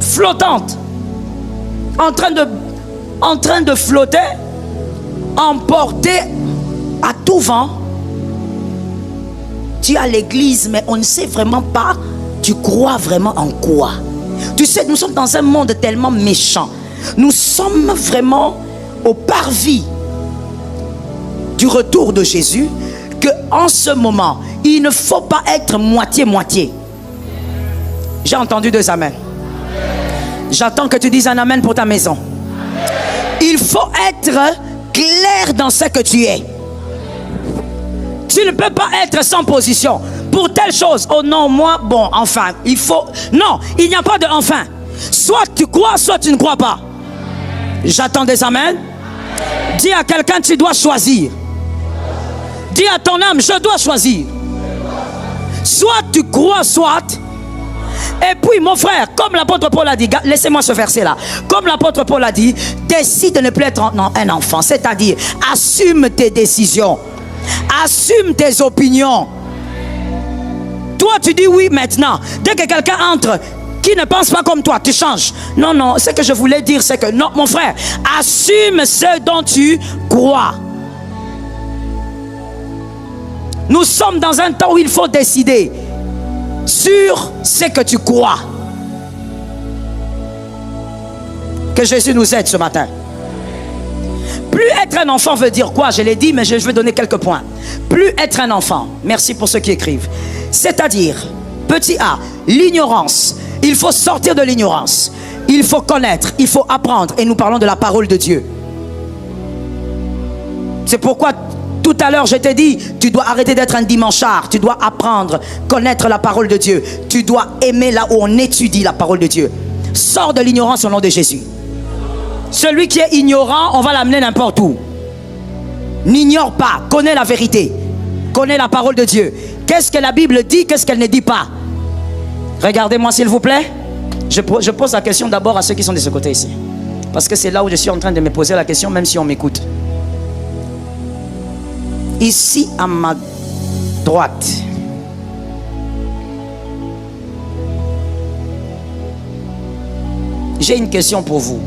S1: flottante, en train de flotter, emporté à tout vent. Tu as l'église, mais on ne sait vraiment pas, tu crois vraiment en quoi? Tu sais, nous sommes dans un monde tellement méchant. Nous sommes vraiment au parvis du retour de Jésus, que en ce moment, il ne faut pas être moitié-moitié. J'ai entendu 2 amens. J'attends que tu dises un amen pour ta maison. Il faut être clair dans ce que tu es. Tu ne peux pas être sans position. Pour telle chose, oh non, moi, bon, enfin, il faut... Non, il n'y a pas de enfin. Soit tu crois, soit tu ne crois pas. J'attends des amens. Dis à quelqu'un, tu dois choisir. Dis à ton âme, je dois choisir. Soit tu crois, soit... Et puis mon frère, comme l'apôtre Paul a dit, laissez-moi ce verset là, comme l'apôtre Paul a dit, décide de ne plus être un enfant, c'est-à-dire assume tes décisions, assume tes opinions. Toi tu dis oui maintenant, dès que quelqu'un entre qui ne pense pas comme toi, tu changes. Non, non, ce que je voulais dire c'est que non mon frère, assume ce dont tu crois. Nous sommes dans un temps où il faut décider sur ce que tu crois. Que Jésus nous aide ce matin. Plus être un enfant veut dire quoi? Je l'ai dit, mais je vais donner quelques points. Plus être un enfant, merci pour ceux qui écrivent, c'est-à-dire, petit a, l'ignorance. Il faut sortir de l'ignorance. Il faut connaître, il faut apprendre. Et nous parlons de la parole de Dieu. C'est pourquoi tout à l'heure, je t'ai dit, tu dois arrêter d'être un dimanchard. Tu dois apprendre, connaître la parole de Dieu. Tu dois aimer là où on étudie la parole de Dieu. Sors de l'ignorance au nom de Jésus. Celui qui est ignorant, on va l'amener n'importe où. N'ignore pas, connais la vérité. Connais la parole de Dieu. Qu'est-ce que la Bible dit, qu'est-ce qu'elle ne dit pas? Regardez-moi s'il vous plaît. Je pose la question d'abord à ceux qui sont de ce côté ici. Parce que c'est là où je suis en train de me poser la question, même si on m'écoute. Ici à ma droite, j'ai une question pour vous.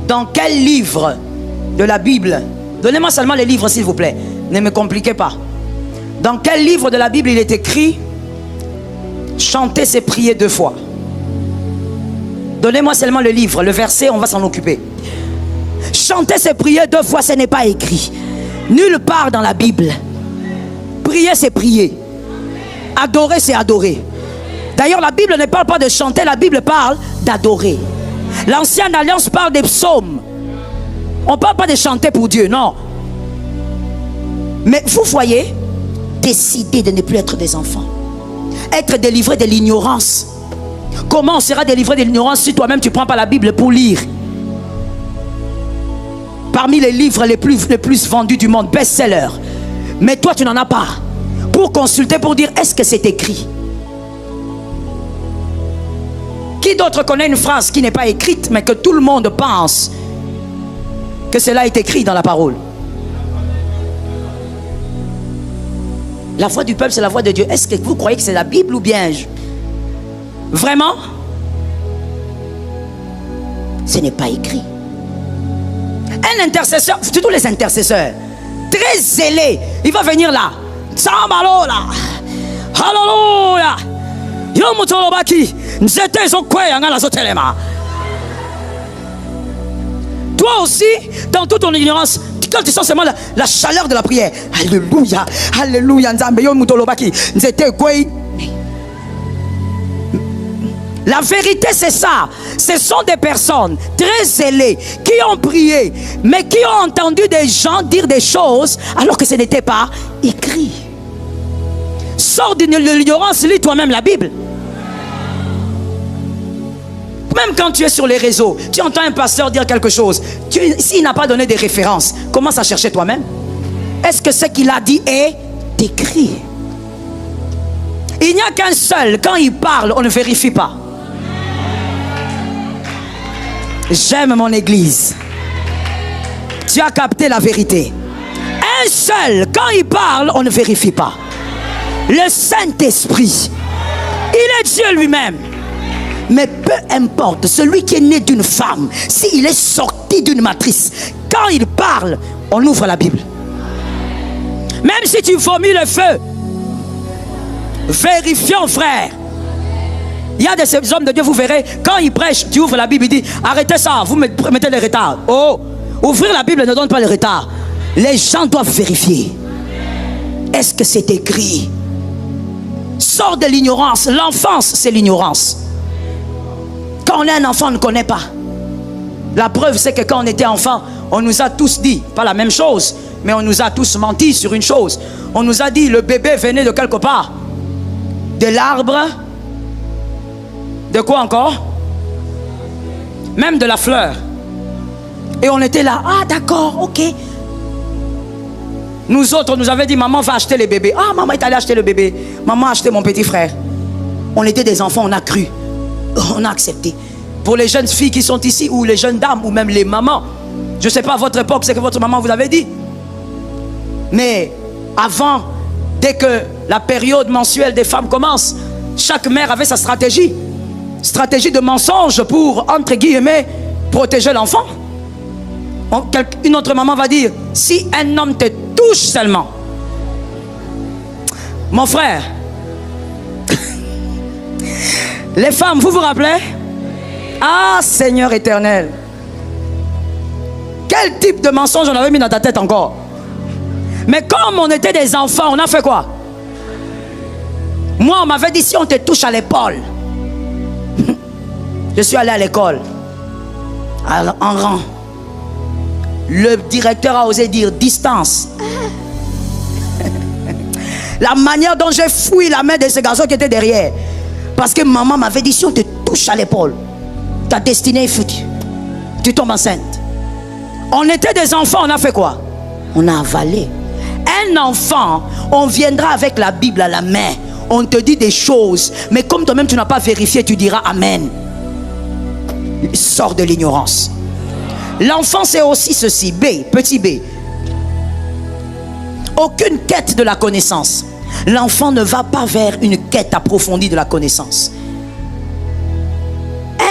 S1: Dans quel livre de la Bible, donnez-moi seulement les livres s'il vous plaît, ne me compliquez pas. Dans quel livre de la Bible il est écrit chanter c'est prier 2 fois? Donnez-moi seulement le livre, le verset, on va s'en occuper. Chanter c'est prier 2 fois, ce n'est pas écrit nulle part dans la Bible. Prier c'est prier, adorer c'est adorer. D'ailleurs la Bible ne parle pas de chanter, la Bible parle d'adorer. L'ancienne alliance parle des psaumes. On ne parle pas de chanter pour Dieu, non. Mais vous voyez, décider de ne plus être des enfants, être délivré de l'ignorance. Comment on sera délivré de l'ignorance si toi-même tu ne prends pas la Bible pour lire? Parmi les livres les plus vendus du monde, best-seller, mais toi tu n'en as pas pour consulter, pour dire est-ce que c'est écrit? Qui d'autre connaît une phrase qui n'est pas écrite mais que tout le monde pense que cela est écrit dans la parole? La voix du peuple c'est la voix de Dieu. Est-ce que vous croyez que c'est la Bible ou bien vraiment? Ce n'est pas écrit. Un intercesseur, surtout les intercesseurs, très zélés, il va venir là. Alléluia. Toi aussi, dans toute ton ignorance, quand tu sens seulement la chaleur de la prière, Alléluia, Alléluia. La vérité c'est ça. Ce sont des personnes très zélées qui ont prié, mais qui ont entendu des gens dire des choses alors que ce n'était pas écrit. Sors de l'ignorance, lis toi-même la Bible. Même quand tu es sur les réseaux, tu entends un pasteur dire quelque chose, s'il n'a pas donné des références, commence à chercher toi-même. Est-ce que ce qu'il a dit est écrit? Il n'y a qu'un seul, quand il parle, on ne vérifie pas. J'aime mon église. Tu as capté la vérité. Un est seul. Quand il parle, on ne vérifie pas. Le Saint-Esprit, il est Dieu lui-même. Mais peu importe, celui qui est né d'une femme, s'il est sorti d'une matrice, quand il parle, on ouvre la Bible. Même si tu vomis le feu, vérifions, frère. Il y a de ces hommes de Dieu, vous verrez, quand ils prêchent, tu ouvres la Bible, il dit, arrêtez ça, vous mettez les retards. Oh, ouvrir la Bible ne donne pas le retard. Les gens doivent vérifier. Est-ce que c'est écrit? Sors de l'ignorance. L'enfance, c'est l'ignorance. Quand on est un enfant, on ne connaît pas. La preuve, c'est que quand on était enfant, on nous a tous dit, pas la même chose, mais on nous a tous menti sur une chose. On nous a dit, le bébé venait de quelque part. De l'arbre. De quoi encore? Même de la fleur. Et on était là, ah d'accord, ok. Nous autres, on nous avait dit, maman va acheter les bébés. Ah, maman est allée acheter le bébé. Maman a acheté mon petit frère. On était des enfants, on a cru. On a accepté. Pour les jeunes filles qui sont ici, ou les jeunes dames, ou même les mamans, je ne sais pas à votre époque, c'est que votre maman vous avait dit. Mais avant, dès que la période mensuelle des femmes commence, chaque mère avait sa stratégie. Stratégie de mensonge pour, entre guillemets, protéger l'enfant. Une autre maman va dire, si un homme te touche seulement, mon frère, les femmes, vous vous rappelez? Ah, Seigneur éternel, quel type de mensonge on avait mis dans ta tête encore? Mais comme on était des enfants, on a fait quoi? Moi, on m'avait dit, si on te touche à l'épaule, je suis allé à l'école, en rang. Le directeur a osé dire distance. La manière dont j'ai fouillé la main de ce garçon qui était derrière. Parce que maman m'avait dit, si on te touche à l'épaule, ta destinée est foutue. Tu tombes enceinte. On était des enfants, on a fait quoi? On a avalé. Un enfant, on viendra avec la Bible à la main. On te dit des choses. Mais comme toi-même tu n'as pas vérifié, tu diras Amen. Sors de l'ignorance. L'enfant, c'est aussi ceci. B, petit b. Aucune quête de la connaissance. L'enfant ne va pas vers une quête approfondie de la connaissance.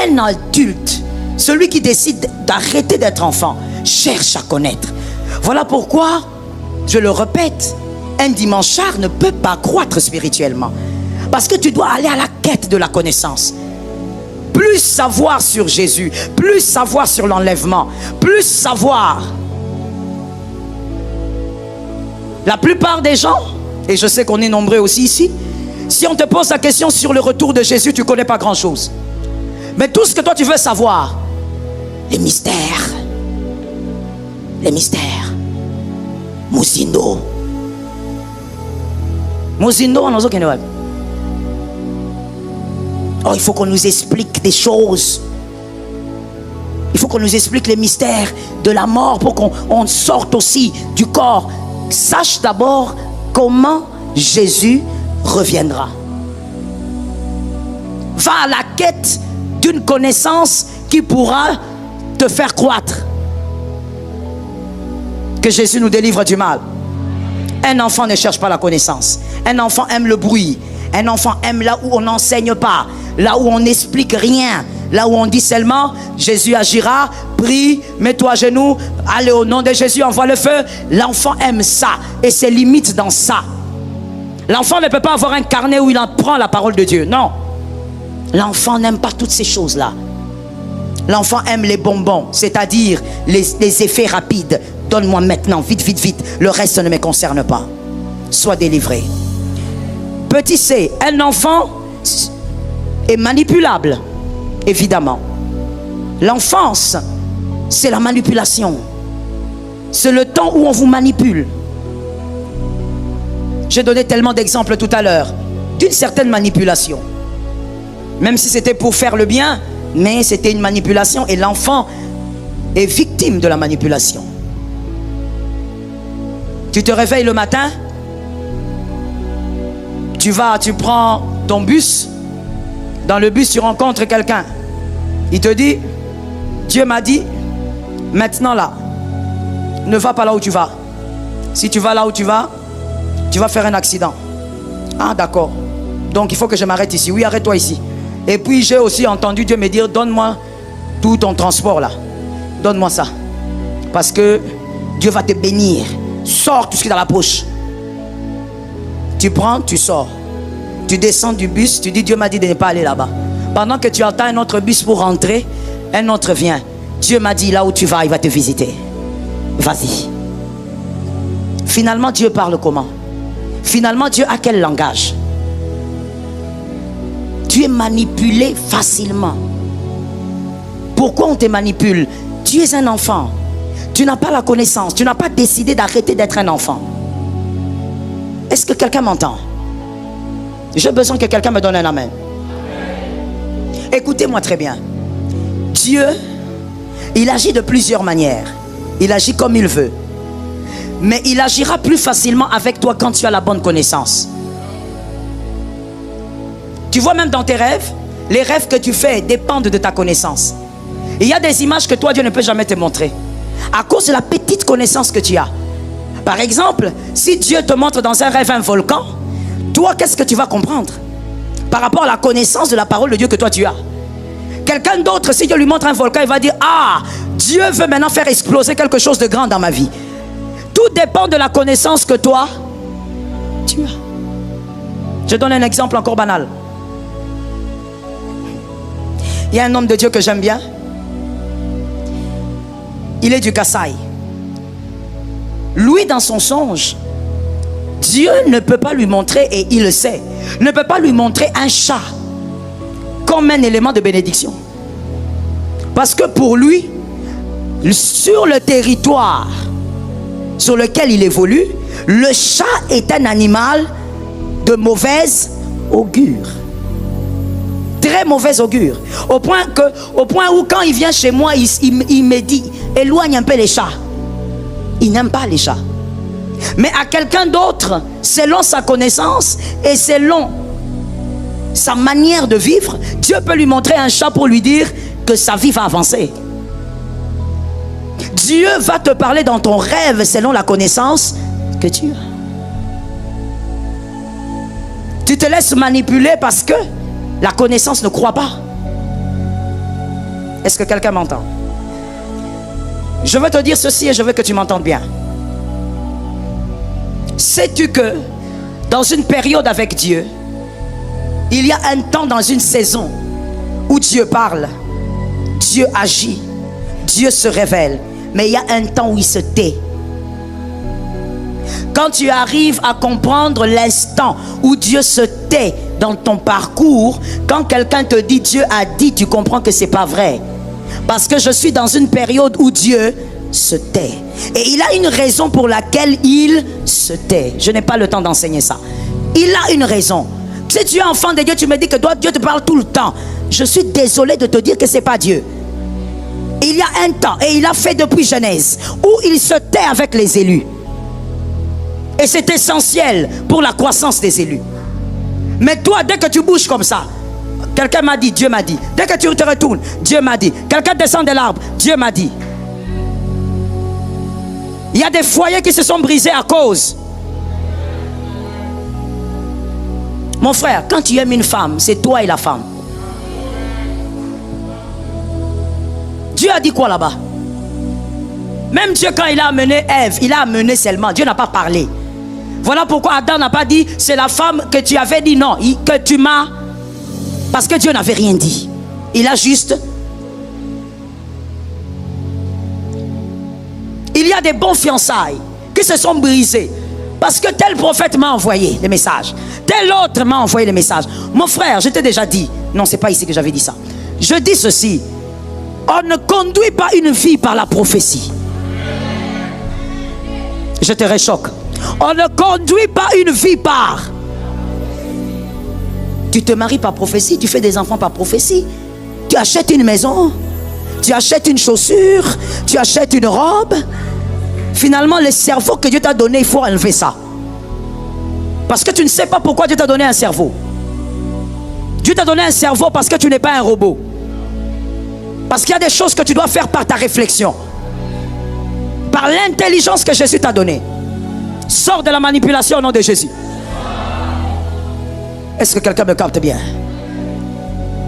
S1: Un adulte, celui qui décide d'arrêter d'être enfant, cherche à connaître. Voilà pourquoi, je le répète, un dimanchard ne peut pas croître spirituellement. Parce que tu dois aller à la quête de la connaissance. Plus savoir sur Jésus, plus savoir sur l'enlèvement, plus savoir. La plupart des gens, et je sais qu'on est nombreux aussi ici, si on te pose la question sur le retour de Jésus, tu ne connais pas grand-chose. Mais tout ce que toi tu veux savoir, les mystères, Musindo, on a aucun. Oh, il faut qu'on nous explique des choses. Il faut qu'on nous explique les mystères de la mort pour qu'on sorte aussi du corps. Sache d'abord comment Jésus reviendra. Va à la quête d'une connaissance qui pourra te faire croître. Que Jésus nous délivre du mal. Un enfant ne cherche pas la connaissance. Un enfant aime le bruit. Un enfant aime là où on n'enseigne pas, là où on n'explique rien, là où on dit seulement Jésus agira, prie, mets-toi à genoux, allez au nom de Jésus, envoie le feu. L'enfant aime ça et c'est limite dans ça. L'enfant ne peut pas avoir un carnet où il apprend la parole de Dieu. Non. L'enfant n'aime pas toutes ces choses-là. L'enfant aime les bonbons, c'est-à-dire les effets rapides. Donne-moi maintenant, vite, vite, vite. Le reste ne me concerne pas. Sois délivré. Petit c, un enfant est manipulable, évidemment. L'enfance, c'est la manipulation. C'est le temps où on vous manipule. J'ai donné tellement d'exemples tout à l'heure d'une certaine manipulation. Même si c'était pour faire le bien, mais c'était une manipulation et l'enfant est victime de la manipulation. Tu te réveilles le matin, tu prends ton bus, dans le bus tu rencontres quelqu'un. Il te dit, Dieu m'a dit, maintenant là, ne va pas là où tu vas. Si tu vas là où tu vas faire un accident. Ah d'accord. Donc il faut que je m'arrête ici. Oui, arrête-toi ici. Et puis j'ai aussi entendu Dieu me dire, donne-moi tout ton transport là. Donne-moi ça. Parce que Dieu va te bénir. Sors tout ce qui est dans la poche. Tu prends, tu sors. Tu descends du bus, tu dis Dieu m'a dit de ne pas aller là-bas. Pendant que tu attends un autre bus pour rentrer, un autre vient. Dieu m'a dit là où tu vas, il va te visiter. Vas-y. Finalement, Dieu parle comment? Finalement, Dieu a quel langage? Tu es manipulé facilement. Pourquoi on te manipule? Tu es un enfant. Tu n'as pas la connaissance. Tu n'as pas décidé d'arrêter d'être un enfant. Est-ce que quelqu'un m'entend? J'ai besoin que quelqu'un me donne un amen. Écoutez-moi très bien. Dieu, il agit de plusieurs manières. Il agit comme il veut. Mais il agira plus facilement avec toi quand tu as la bonne connaissance. Tu vois, même dans tes rêves, les rêves que tu fais dépendent de ta connaissance. Il y a des images que toi, Dieu ne peut jamais te montrer. À cause de la petite connaissance que tu as. Par exemple, si Dieu te montre dans un rêve un volcan, toi, qu'est-ce que tu vas comprendre par rapport à la connaissance de la parole de Dieu que toi tu as? Quelqu'un d'autre, si Dieu lui montre un volcan, il va dire, ah, Dieu veut maintenant faire exploser quelque chose de grand dans ma vie. Tout dépend de la connaissance que toi tu as. Je donne un exemple encore banal. Il y a un homme de Dieu que j'aime bien. Il est du Kasaï. Lui, dans son songe, Dieu ne peut pas lui montrer, et il le sait, ne peut pas lui montrer un chat comme un élément de bénédiction. Parce que pour lui, sur le territoire sur lequel il évolue, le chat est un animal de mauvaise augure. Très mauvaise augure. Au point où quand il vient chez moi, il me dit, éloigne un peu les chats. Il n'aime pas les chats. Mais à quelqu'un d'autre, selon sa connaissance et selon sa manière de vivre, Dieu peut lui montrer un chat pour lui dire que sa vie va avancer. Dieu va te parler dans ton rêve selon la connaissance que tu as. Tu te laisses manipuler parce que la connaissance ne croit pas. Est-ce que quelqu'un m'entend? Je veux te dire ceci et je veux que tu m'entendes bien. Sais-tu que dans une période avec Dieu, il y a un temps dans une saison où Dieu parle, Dieu agit, Dieu se révèle, mais il y a un temps où il se tait. Quand tu arrives à comprendre l'instant où Dieu se tait dans ton parcours, quand quelqu'un te dit Dieu a dit, tu comprends que c'est pas vrai. Parce que je suis dans une période où Dieu se tait. Et il a une raison pour laquelle il se tait. Je n'ai pas le temps d'enseigner ça. Il a une raison. Si tu es enfant de Dieu, tu me dis que Dieu te parle tout le temps. Je suis désolé de te dire que ce n'est pas Dieu. Il y a un temps, et il a fait depuis Genèse, où il se tait avec les élus. Et c'est essentiel pour la croissance des élus. Mais toi, dès que tu bouges comme ça, quelqu'un m'a dit, Dieu m'a dit. Dès que tu te retournes, Dieu m'a dit. Quelqu'un descend de l'arbre, Dieu m'a dit. Il y a des foyers qui se sont brisés à cause. Mon frère, quand tu aimes une femme, c'est toi et la femme. Dieu a dit quoi là-bas? Même Dieu, quand il a amené Ève, il a amené seulement. Dieu n'a pas parlé. Voilà pourquoi Adam n'a pas dit, c'est la femme que tu avais dit, non, que tu m'as. Parce que Dieu n'avait rien dit. Il a juste. Il y a des bons fiançailles qui se sont brisés. Parce que tel prophète m'a envoyé les messages. Tel autre m'a envoyé les messages. Mon frère, je t'ai déjà dit. Non, c'est pas ici que j'avais dit ça. Je dis ceci. On ne conduit pas une vie par la prophétie. Je te réchoque. On ne conduit pas une vie par. Tu te maries par prophétie, tu fais des enfants par prophétie. Tu achètes une maison, tu achètes une chaussure, tu achètes une robe. Finalement, le cerveau que Dieu t'a donné, il faut enlever ça. Parce que tu ne sais pas pourquoi Dieu t'a donné un cerveau. Dieu t'a donné un cerveau parce que tu n'es pas un robot. Parce qu'il y a des choses que tu dois faire par ta réflexion. Par l'intelligence que Jésus t'a donnée. Sors de la manipulation au nom de Jésus. Est-ce que quelqu'un me capte bien?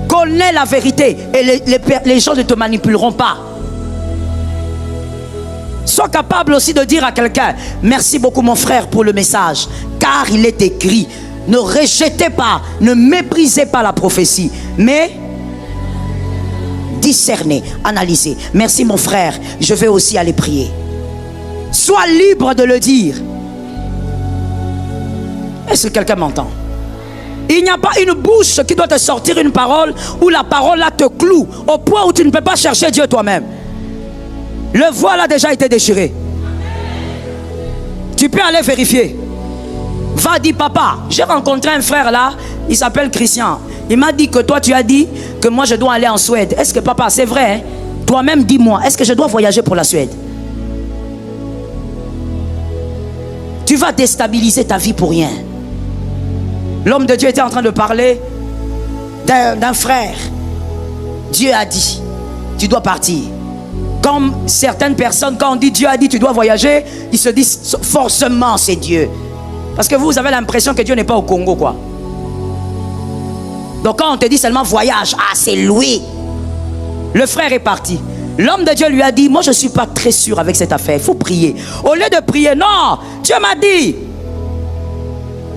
S1: Connais la vérité et les gens ne te manipuleront pas. Sois capable aussi de dire à quelqu'un: merci beaucoup mon frère pour le message, car il est écrit. Ne rejetez pas, ne méprisez pas la prophétie, mais discernez, analysez. Merci mon frère, je vais aussi aller prier. Sois libre de le dire. Est-ce que quelqu'un m'entend? Il n'y a pas une bouche qui doit te sortir une parole où la parole là te cloue au point où tu ne peux pas chercher Dieu toi-même. Le voile a déjà été déchiré. Tu peux aller vérifier. Va dire: papa, j'ai rencontré un frère là, il s'appelle Christian. Il m'a dit que toi tu as dit que moi je dois aller en Suède. Est-ce que papa, c'est vrai hein? Toi-même dis-moi, est-ce que je dois voyager pour la Suède? Tu vas déstabiliser ta vie pour rien. L'homme de Dieu était en train de parler d'un frère. Dieu a dit, tu dois partir. Comme certaines personnes, quand on dit Dieu a dit, tu dois voyager, ils se disent forcément c'est Dieu. Parce que vous avez l'impression que Dieu n'est pas au Congo, quoi. Donc quand on te dit seulement voyage, ah c'est lui. Le frère est parti. L'homme de Dieu lui a dit: moi je ne suis pas très sûr avec cette affaire, il faut prier. Au lieu de prier, non, Dieu m'a dit.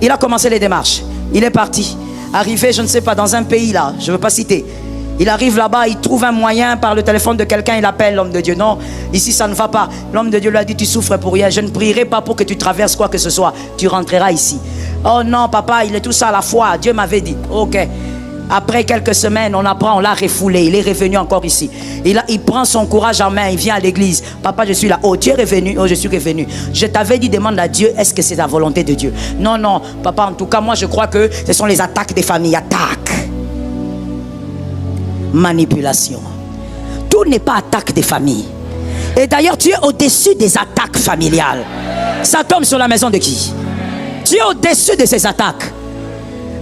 S1: Il a commencé les démarches. Il est parti. Arrivé, je ne sais pas, dans un pays là, je ne veux pas citer. Il arrive là-bas, il trouve un moyen par le téléphone de quelqu'un, il appelle l'homme de Dieu. Non, ici ça ne va pas. L'homme de Dieu lui a dit: tu souffres pour rien, je ne prierai pas pour que tu traverses quoi que ce soit. Tu rentreras ici. Oh non papa, il est tout ça à la fois, Dieu m'avait dit. Ok. Après quelques semaines, on apprend, on l'a refoulé. Il est revenu encore ici. Il prend son courage en main, il vient à l'église. Papa, je suis là. Oh, tu es revenu? Oh, je suis revenu. Je t'avais dit, demande à Dieu, est-ce que c'est la volonté de Dieu? Non, non, papa, en tout cas, moi je crois que ce sont les attaques des familles. Attaques. Manipulation. Tout n'est pas attaque des familles. Et d'ailleurs, tu es au-dessus des attaques familiales. Ça tombe sur la maison de qui? Tu es au-dessus de ces attaques.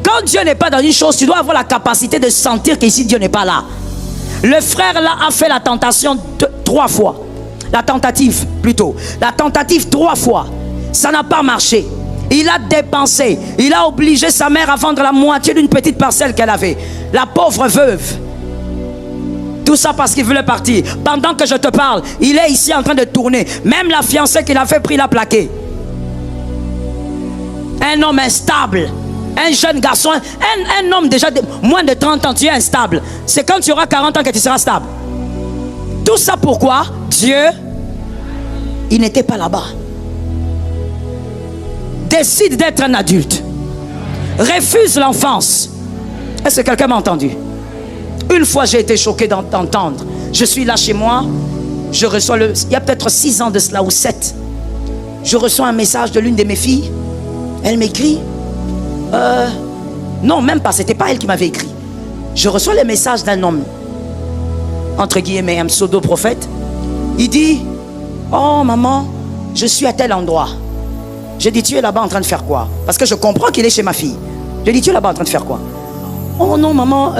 S1: Quand Dieu n'est pas dans une chose, tu dois avoir la capacité de sentir qu'ici Dieu n'est pas là. Le frère là a fait la tentation 3 fois. La tentative plutôt. La tentative 3 fois. Ça n'a pas marché. Il a dépensé. Il a obligé sa mère à vendre la moitié d'une petite parcelle qu'elle avait. La pauvre veuve. Tout ça parce qu'il voulait partir. Pendant que je te parle, il est ici en train de tourner. Même la fiancée qu'il a fait pris, l'a plaqué. Un homme instable. Un jeune garçon, un homme déjà de moins de 30 ans, tu es instable. C'est quand tu auras 40 ans que tu seras stable. Tout ça pourquoi? Dieu, il n'était pas là-bas. Décide d'être un adulte. Refuse l'enfance. Est-ce que quelqu'un m'a entendu? Une fois j'ai été choqué d'entendre. Je suis là chez moi. Je reçois il y a peut-être 6 ans de cela ou 7. Je reçois un message de l'une de mes filles. Elle m'écrit. Non, même pas, c'était pas elle qui m'avait écrit. Je reçois le message d'un homme, entre guillemets, un pseudo-prophète. Il dit: oh maman, je suis à tel endroit. J'ai dit: tu es là-bas en train de faire quoi? Parce que je comprends qu'il est chez ma fille. J'ai dit: tu es là-bas en train de faire quoi? Oh non maman,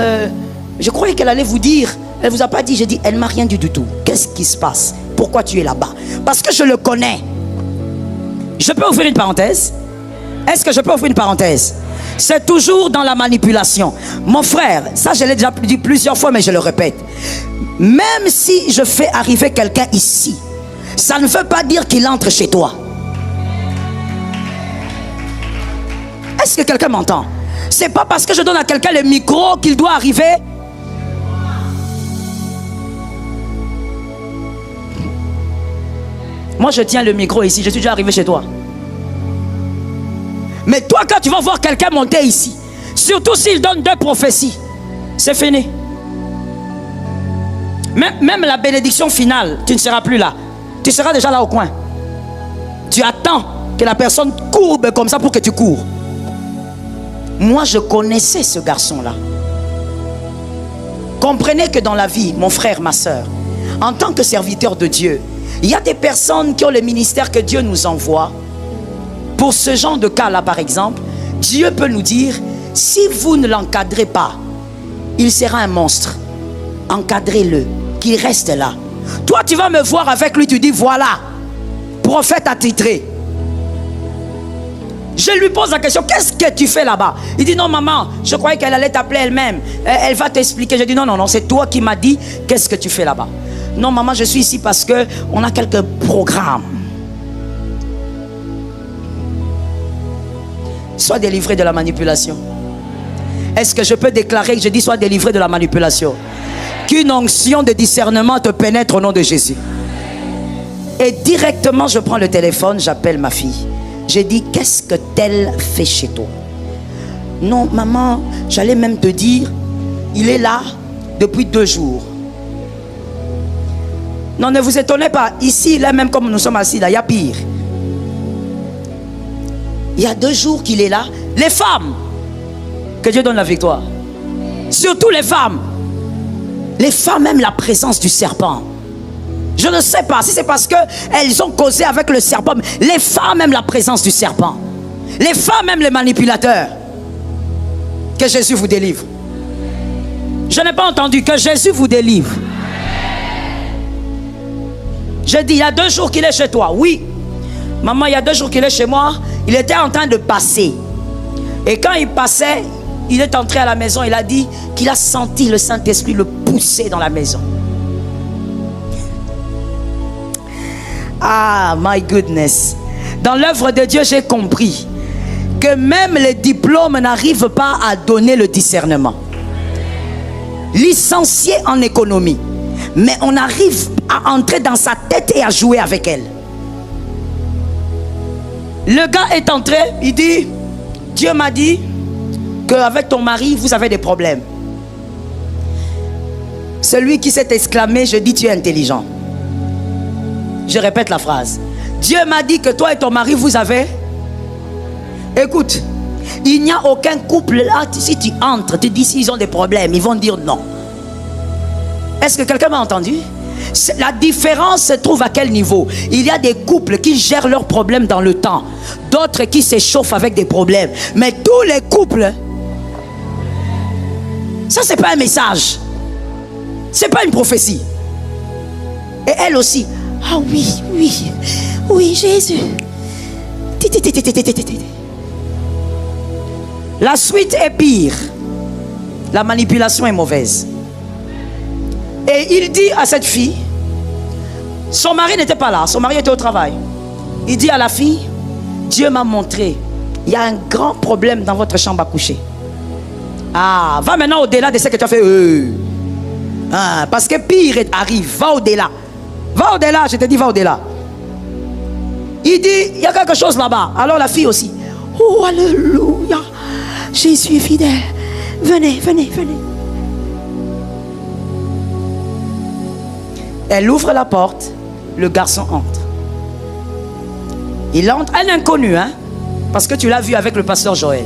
S1: je croyais qu'elle allait vous dire. Elle vous a pas dit. J'ai dit: elle m'a rien dit du tout. Qu'est-ce qui se passe? Pourquoi tu es là-bas? Parce que je le connais. Je peux ouvrir une parenthèse? Est-ce que je peux ouvrir une parenthèse? C'est toujours dans la manipulation. Mon frère, ça je l'ai déjà dit plusieurs fois, mais je le répète. Même si je fais arriver quelqu'un ici, ça ne veut pas dire qu'il entre chez toi. Est-ce que quelqu'un m'entend? C'est pas parce que je donne à quelqu'un le micro qu'il doit arriver. Moi je tiens le micro ici, je suis déjà arrivé chez toi. Mais toi, quand tu vas voir quelqu'un monter ici, surtout s'il donne 2 prophéties, c'est fini. Même la bénédiction finale, tu ne seras plus là. Tu seras déjà là au coin. Tu attends que la personne courbe comme ça pour que tu cours. Moi, je connaissais ce garçon-là. Comprenez que dans la vie, mon frère, ma soeur, en tant que serviteur de Dieu, il y a des personnes qui ont le ministère que Dieu nous envoie. Pour ce genre de cas-là, par exemple, Dieu peut nous dire: si vous ne l'encadrez pas, il sera un monstre. Encadrez-le, qu'il reste là. Toi, tu vas me voir avec lui, tu dis: voilà, prophète attitré. Je lui pose la question, qu'est-ce que tu fais là-bas? Il dit, non maman, je croyais qu'elle allait t'appeler elle-même. Elle va t'expliquer. Je dis, non, non, non, c'est toi qui m'as dit, qu'est-ce que tu fais là-bas? Non maman, je suis ici parce qu'on a quelques programmes. Sois délivré de la manipulation. Est-ce que je peux déclarer que je dis sois délivré de la manipulation? Qu'une onction de discernement te pénètre au nom de Jésus. Et directement je prends le téléphone, j'appelle ma fille. J'ai dit, qu'est-ce que tel fait chez toi? Non maman, j'allais même te dire, il est là depuis 2 jours. Non, ne vous étonnez pas, ici, là même comme nous sommes assis là, il y a pire. Il y a 2 jours qu'il est là. Les femmes, que Dieu donne la victoire. Surtout les femmes. Les femmes aiment la présence du serpent. Je ne sais pas si c'est parce qu'elles ont causé avec le serpent. Les femmes aiment la présence du serpent. Les femmes aiment les manipulateurs. Que Jésus vous délivre. Je n'ai pas entendu que Jésus vous délivre. Je dis, il y a 2 jours qu'il est chez toi. Oui. Maman, il y a 2 jours qu'il est chez moi. Il était en train de passer. Et quand il passait, il est entré à la maison. Il a dit qu'il a senti le Saint-Esprit le pousser dans la maison. Ah, my goodness. Dans l'œuvre de Dieu, j'ai compris que même les diplômes n'arrivent pas à donner le discernement. Licencié en économie. Mais on arrive à entrer dans sa tête et à jouer avec elle. Le gars est entré, il dit, Dieu m'a dit qu'avec ton mari, vous avez des problèmes. Celui qui s'est exclamé, je dis, tu es intelligent. Je répète la phrase. Dieu m'a dit que toi et ton mari, vous avez... Écoute, il n'y a aucun couple là, si tu entres, tu dis s'ils ont des problèmes, ils vont dire non. Est-ce que quelqu'un m'a entendu? La différence se trouve à quel niveau? Il y a des couples qui gèrent leurs problèmes dans le temps, d'autres qui s'échauffent avec des problèmes. Mais tous les couples, ça c'est pas un message, c'est pas une prophétie. Et elle aussi, ah oui, oui, oui, Jésus. La suite est pire. La manipulation est mauvaise. Et il dit à cette fille, son mari n'était pas là, son mari était au travail. Il dit à la fille, Dieu m'a montré, il y a un grand problème dans votre chambre à coucher. Ah, va maintenant au-delà de ce que tu as fait. Ah, parce que pire arrive, va au-delà. Va au-delà, je te dis, va au-delà. Il dit, il y a quelque chose là-bas. Alors la fille aussi, oh, alléluia, Jésus est fidèle. Venez, venez, venez. Elle ouvre la porte, le garçon entre. Il entre, un inconnu, hein, parce que tu l'as vu avec le pasteur Joël.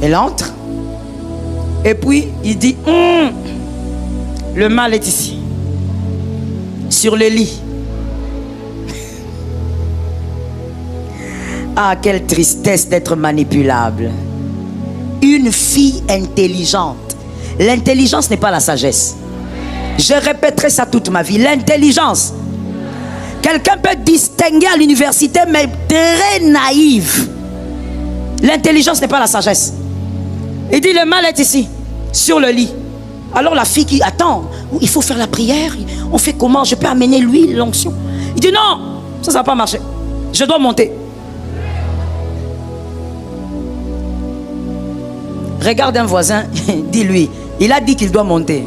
S1: Elle entre, et puis il dit, le mal est ici, sur le lit. Ah, quelle tristesse d'être manipulable. Une fille intelligente. L'intelligence n'est pas la sagesse. Je répéterai ça toute ma vie. L'intelligence. Quelqu'un peut distinguer à l'université, mais très naïve. L'intelligence n'est pas la sagesse. Il dit, le mal est ici, sur le lit. Alors la fille qui attend, il faut faire la prière. On fait comment? Je peux amener l'huile, l'onction? Il dit, non, ça ne va pas marcher. Je dois monter. Regarde un voisin, dis-lui, il a dit qu'il doit monter.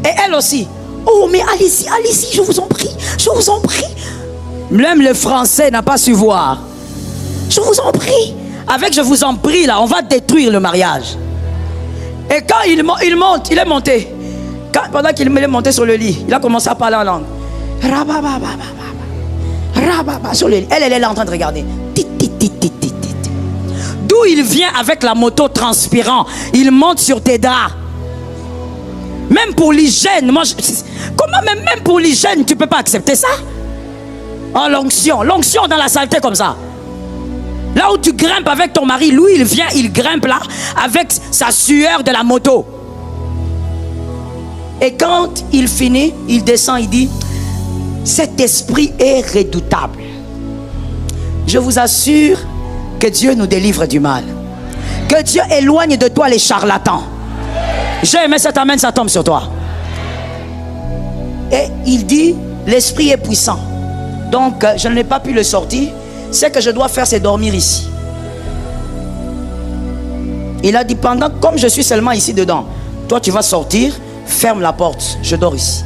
S1: Et elle aussi. Oh, mais allez-y, allez-y, je vous en prie, je vous en prie. Même le français n'a pas su voir. Je vous en prie. Avec je vous en prie, là, on va détruire le mariage. Et quand il monte, il est monté. Pendant qu'il est monté sur le lit, il a commencé à parler en langue. Sur le lit. Elle est là en train de regarder. D'où il vient avec la moto transpirant. Il monte sur tes draps. Même pour l'hygiène, comment même pour l'hygiène, tu ne peux pas accepter ça? Oh, l'onction dans la saleté comme ça. Là où tu grimpes avec ton mari, lui il vient, il grimpe là avec sa sueur de la moto. Et quand il finit, il descend, il dit, Cet esprit est redoutable. Je vous assure que Dieu nous délivre du mal. Que Dieu éloigne de toi les charlatans. J'ai aimé cet amen, ça tombe sur toi. Et il dit, l'esprit est puissant. Donc, je n'ai pas pu le sortir. Ce que je dois faire, c'est dormir ici. Il a dit, comme je suis seulement ici dedans, toi tu vas sortir, ferme la porte, je dors ici.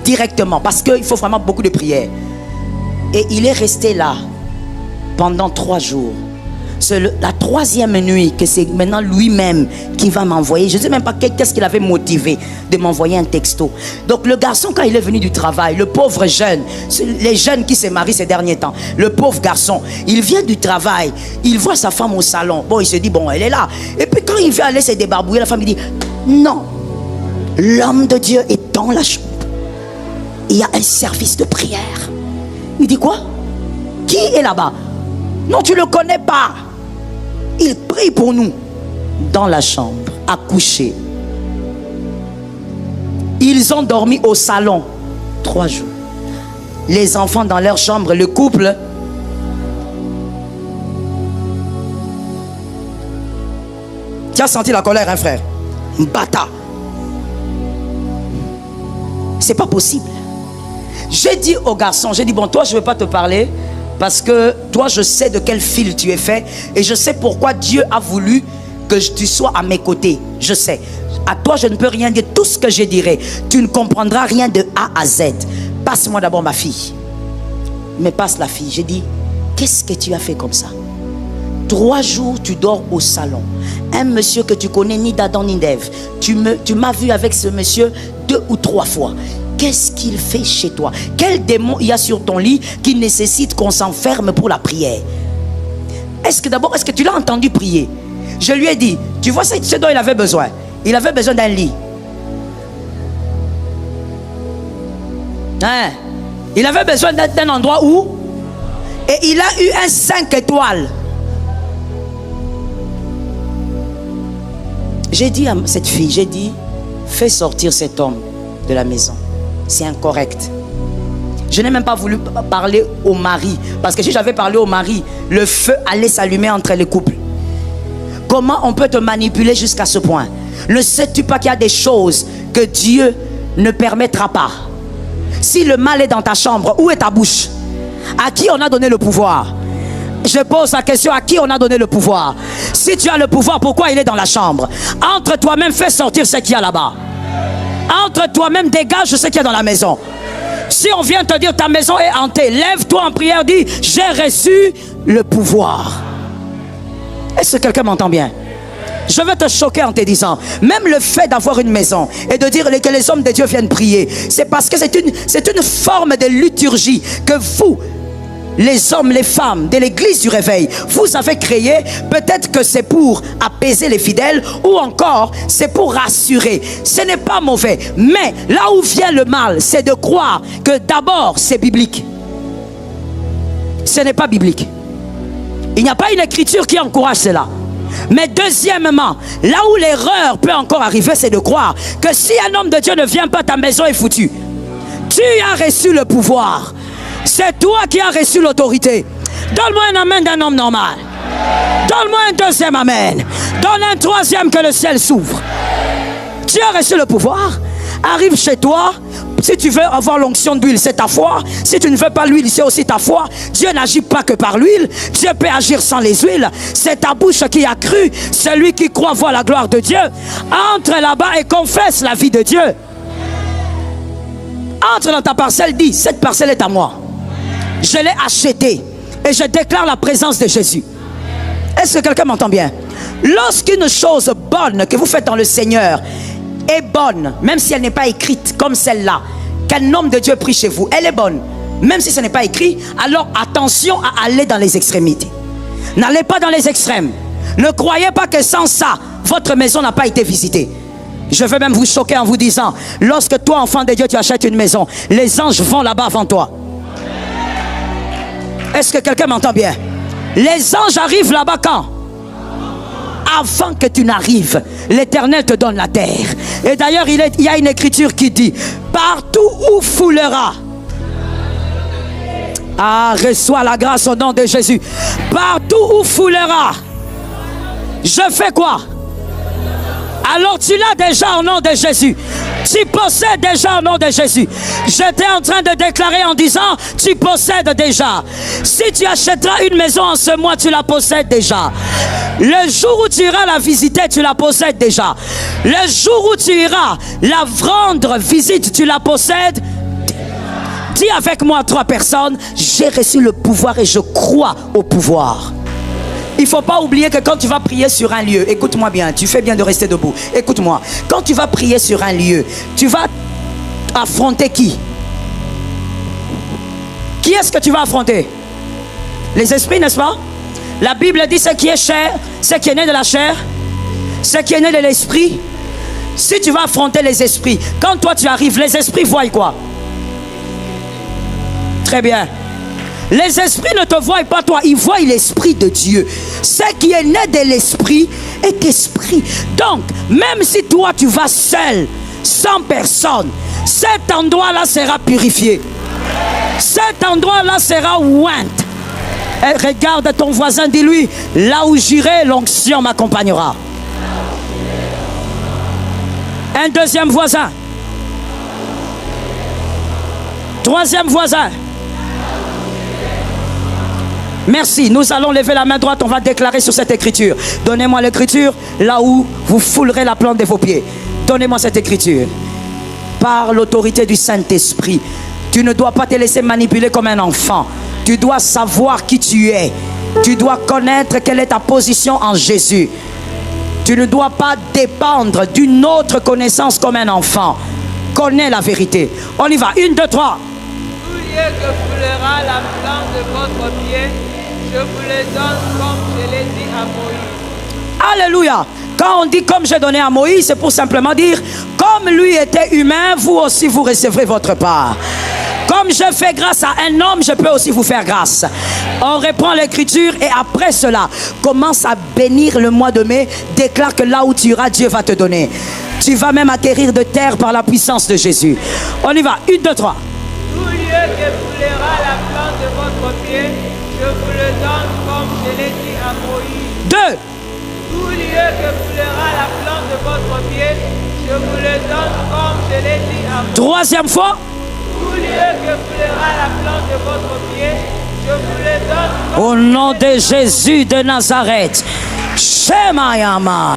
S1: Directement, parce qu'il faut vraiment beaucoup de prières. Et il est resté là pendant 3 jours. C'est la 3e nuit que c'est maintenant lui-même qui va m'envoyer. Je ne sais même pas qu'est-ce qu'il avait motivé de m'envoyer un texto. Donc le garçon, quand il est venu du travail, le pauvre jeune, les jeunes qui se marient ces derniers temps, le pauvre garçon, il vient du travail, il voit sa femme au salon. Bon, il se dit, bon, elle est là. Et puis quand il vient aller se débarbouiller, la femme il dit, non, l'homme de Dieu est dans la chambre. Il y a un service de prière. Il dit quoi? Qui est là-bas? Non, tu ne le connais pas. Il prie pour nous. Dans la chambre, à coucher. Ils ont dormi au salon 3 jours. Les enfants dans leur chambre, le couple. Tu as senti la colère, hein, frère? Bata. C'est pas possible. J'ai dit au garçon, j'ai dit, bon, toi, je ne vais pas te parler. Parce que toi, je sais de quel fil tu es fait. Et je sais pourquoi Dieu a voulu que tu sois à mes côtés. Je sais. À toi, je ne peux rien dire. Tout ce que je dirai, tu ne comprendras rien de A à Z. Passe-moi d'abord ma fille. Mais passe la fille. J'ai dit, qu'est-ce que tu as fait comme ça? 3 jours, tu dors au salon. Un monsieur que tu connais ni d'Adam ni d'Ève. Tu m'as vu avec ce monsieur 2 ou 3 fois. Qu'est-ce qu'il fait chez toi? Quel démon il y a sur ton lit qui nécessite qu'on s'enferme pour la prière? Est-ce que tu l'as entendu prier? Je lui ai dit, tu vois ce dont il avait besoin? Il avait besoin d'un lit. Hein? Il avait besoin d'un endroit où? Et il a eu un 5 étoiles. J'ai dit à cette fille, j'ai dit, fais sortir cet homme de la maison. C'est incorrect. Je n'ai même pas voulu parler au mari. Parce que si j'avais parlé au mari, le feu allait s'allumer entre les couples. Comment on peut te manipuler jusqu'à ce point? Ne sais-tu pas qu'il y a des choses que Dieu ne permettra pas? Si le mal est dans ta chambre, où est ta bouche? À qui on a donné le pouvoir? Je pose la question, à qui on a donné le pouvoir? Si tu as le pouvoir, pourquoi il est dans la chambre? Entre toi-même, fais sortir ce qu'il y a là-bas. Entre toi-même, dégage ce qu'il y a dans la maison. Si on vient te dire ta maison est hantée, lève-toi en prière, dis j'ai reçu le pouvoir. Est-ce que quelqu'un m'entend bien? Je vais te choquer en te disant, même le fait d'avoir une maison et de dire que les hommes de Dieu viennent prier, c'est parce que c'est une forme de liturgie que vous, les hommes, les femmes de l'église du réveil, vous avez créé. Peut-être que c'est pour apaiser les fidèles ou encore c'est pour rassurer. Ce n'est pas mauvais, mais là où vient le mal, c'est de croire que d'abord c'est biblique. Ce n'est pas biblique. Il n'y a pas une écriture qui encourage cela. Mais deuxièmement, là où l'erreur peut encore arriver, c'est de croire que si un homme de Dieu ne vient pas, ta maison est foutue. Tu as reçu le pouvoir. C'est toi qui as reçu l'autorité. Donne-moi un amen d'un homme normal. Donne-moi un deuxième amen. Donne un troisième, que le ciel s'ouvre. Tu as reçu le pouvoir. Arrive chez toi. Si tu veux avoir l'onction d'huile, c'est ta foi. Si tu ne veux pas l'huile, c'est aussi ta foi. Dieu n'agit pas que par l'huile. Dieu peut agir sans les huiles. C'est ta bouche qui a cru. Celui qui croit voit la gloire de Dieu. Entre là-bas et confesse la vie de Dieu. Entre dans ta parcelle, dis, cette parcelle est à moi. Je l'ai achetée et je déclare la présence de Jésus. Est-ce que quelqu'un m'entend bien? Lorsqu'une chose bonne que vous faites dans le Seigneur est bonne, même si elle n'est pas écrite comme celle-là, qu'un homme de Dieu prie chez vous, elle est bonne, même si ce n'est pas écrit, alors attention à aller dans les extrémités. N'allez pas dans les extrêmes. Ne croyez pas que sans ça, votre maison n'a pas été visitée. Je veux même vous choquer en vous disant, lorsque toi, enfant de Dieu, tu achètes une maison, les anges vont là-bas avant toi. Est-ce que quelqu'un m'entend bien? Les anges arrivent là-bas quand? Avant que tu n'arrives, l'Éternel te donne la terre. Et d'ailleurs, il y a une écriture qui dit, partout où foulera Ah, reçois la grâce au nom de Jésus. Partout où foulera, je fais quoi? Alors tu l'as déjà au nom de Jésus. Tu possèdes déjà au nom de Jésus. J'étais en train de déclarer en disant, tu possèdes déjà. Si tu achèteras une maison en ce mois, tu la possèdes déjà. Le jour où tu iras la visiter, tu la possèdes déjà. Le jour où tu iras la rendre visite, tu la possèdes. Dis avec moi 3 personnes, j'ai reçu le pouvoir et je crois au pouvoir. Il ne faut pas oublier que quand tu vas prier sur un lieu, écoute-moi bien, tu fais bien de rester debout. Écoute-moi, quand tu vas prier sur un lieu, tu vas affronter qui? Qui est-ce que tu vas affronter? Les esprits, n'est-ce pas? La Bible dit ce qui est chair, ce qui est né de la chair, ce qui est né de l'esprit. Si tu vas affronter les esprits, quand toi tu arrives, les esprits voient quoi? Très bien. Les esprits ne te voient pas toi, ils voient l'esprit de Dieu. Ce qui est né de l'esprit est esprit. Donc, même si toi tu vas seul, sans personne, cet endroit-là sera purifié. Cet endroit-là sera oint. Et regarde ton voisin, dis-lui, là où j'irai, l'onction m'accompagnera. Un deuxième voisin. Troisième voisin. Merci, nous allons lever la main droite, on va déclarer sur cette écriture. Donnez-moi l'écriture, là où vous foulerez la plante de vos pieds. Donnez-moi cette écriture. Par l'autorité du Saint-Esprit, tu ne dois pas te laisser manipuler comme un enfant. Tu dois savoir qui tu es. Tu dois connaître quelle est ta position en Jésus. Tu ne dois pas dépendre d'une autre connaissance comme un enfant. Connais la vérité. On y va, 1, 2, 3.
S2: Tout lieu que foulera la plante de votre pied, je vous le donne comme je l'ai dit à Moïse.
S1: Alléluia. Quand on dit comme j'ai donné à Moïse, c'est pour simplement dire, comme lui était humain, vous aussi vous recevrez votre part. Comme je fais grâce à un homme, je peux aussi vous faire grâce. On reprend l'écriture et après cela, commence à bénir le mois de mai. Déclare que là où tu iras, Dieu va te donner. Tu vas même acquérir de terre par la puissance de Jésus. On y va, 1, 2, 3.
S2: Tout lieu que foulera la plante de votre pied, je vous le donne comme je l'ai dit à Moïse.
S1: 2.
S2: Tout lieu que foulera la plante de votre pied, je vous le donne comme je l'ai dit à Moïse.
S1: Troisième fois.
S2: Tout lieu que foulera la plante de votre pied, je vous le donne comme
S1: au nom de Jésus de Nazareth. Shemayama.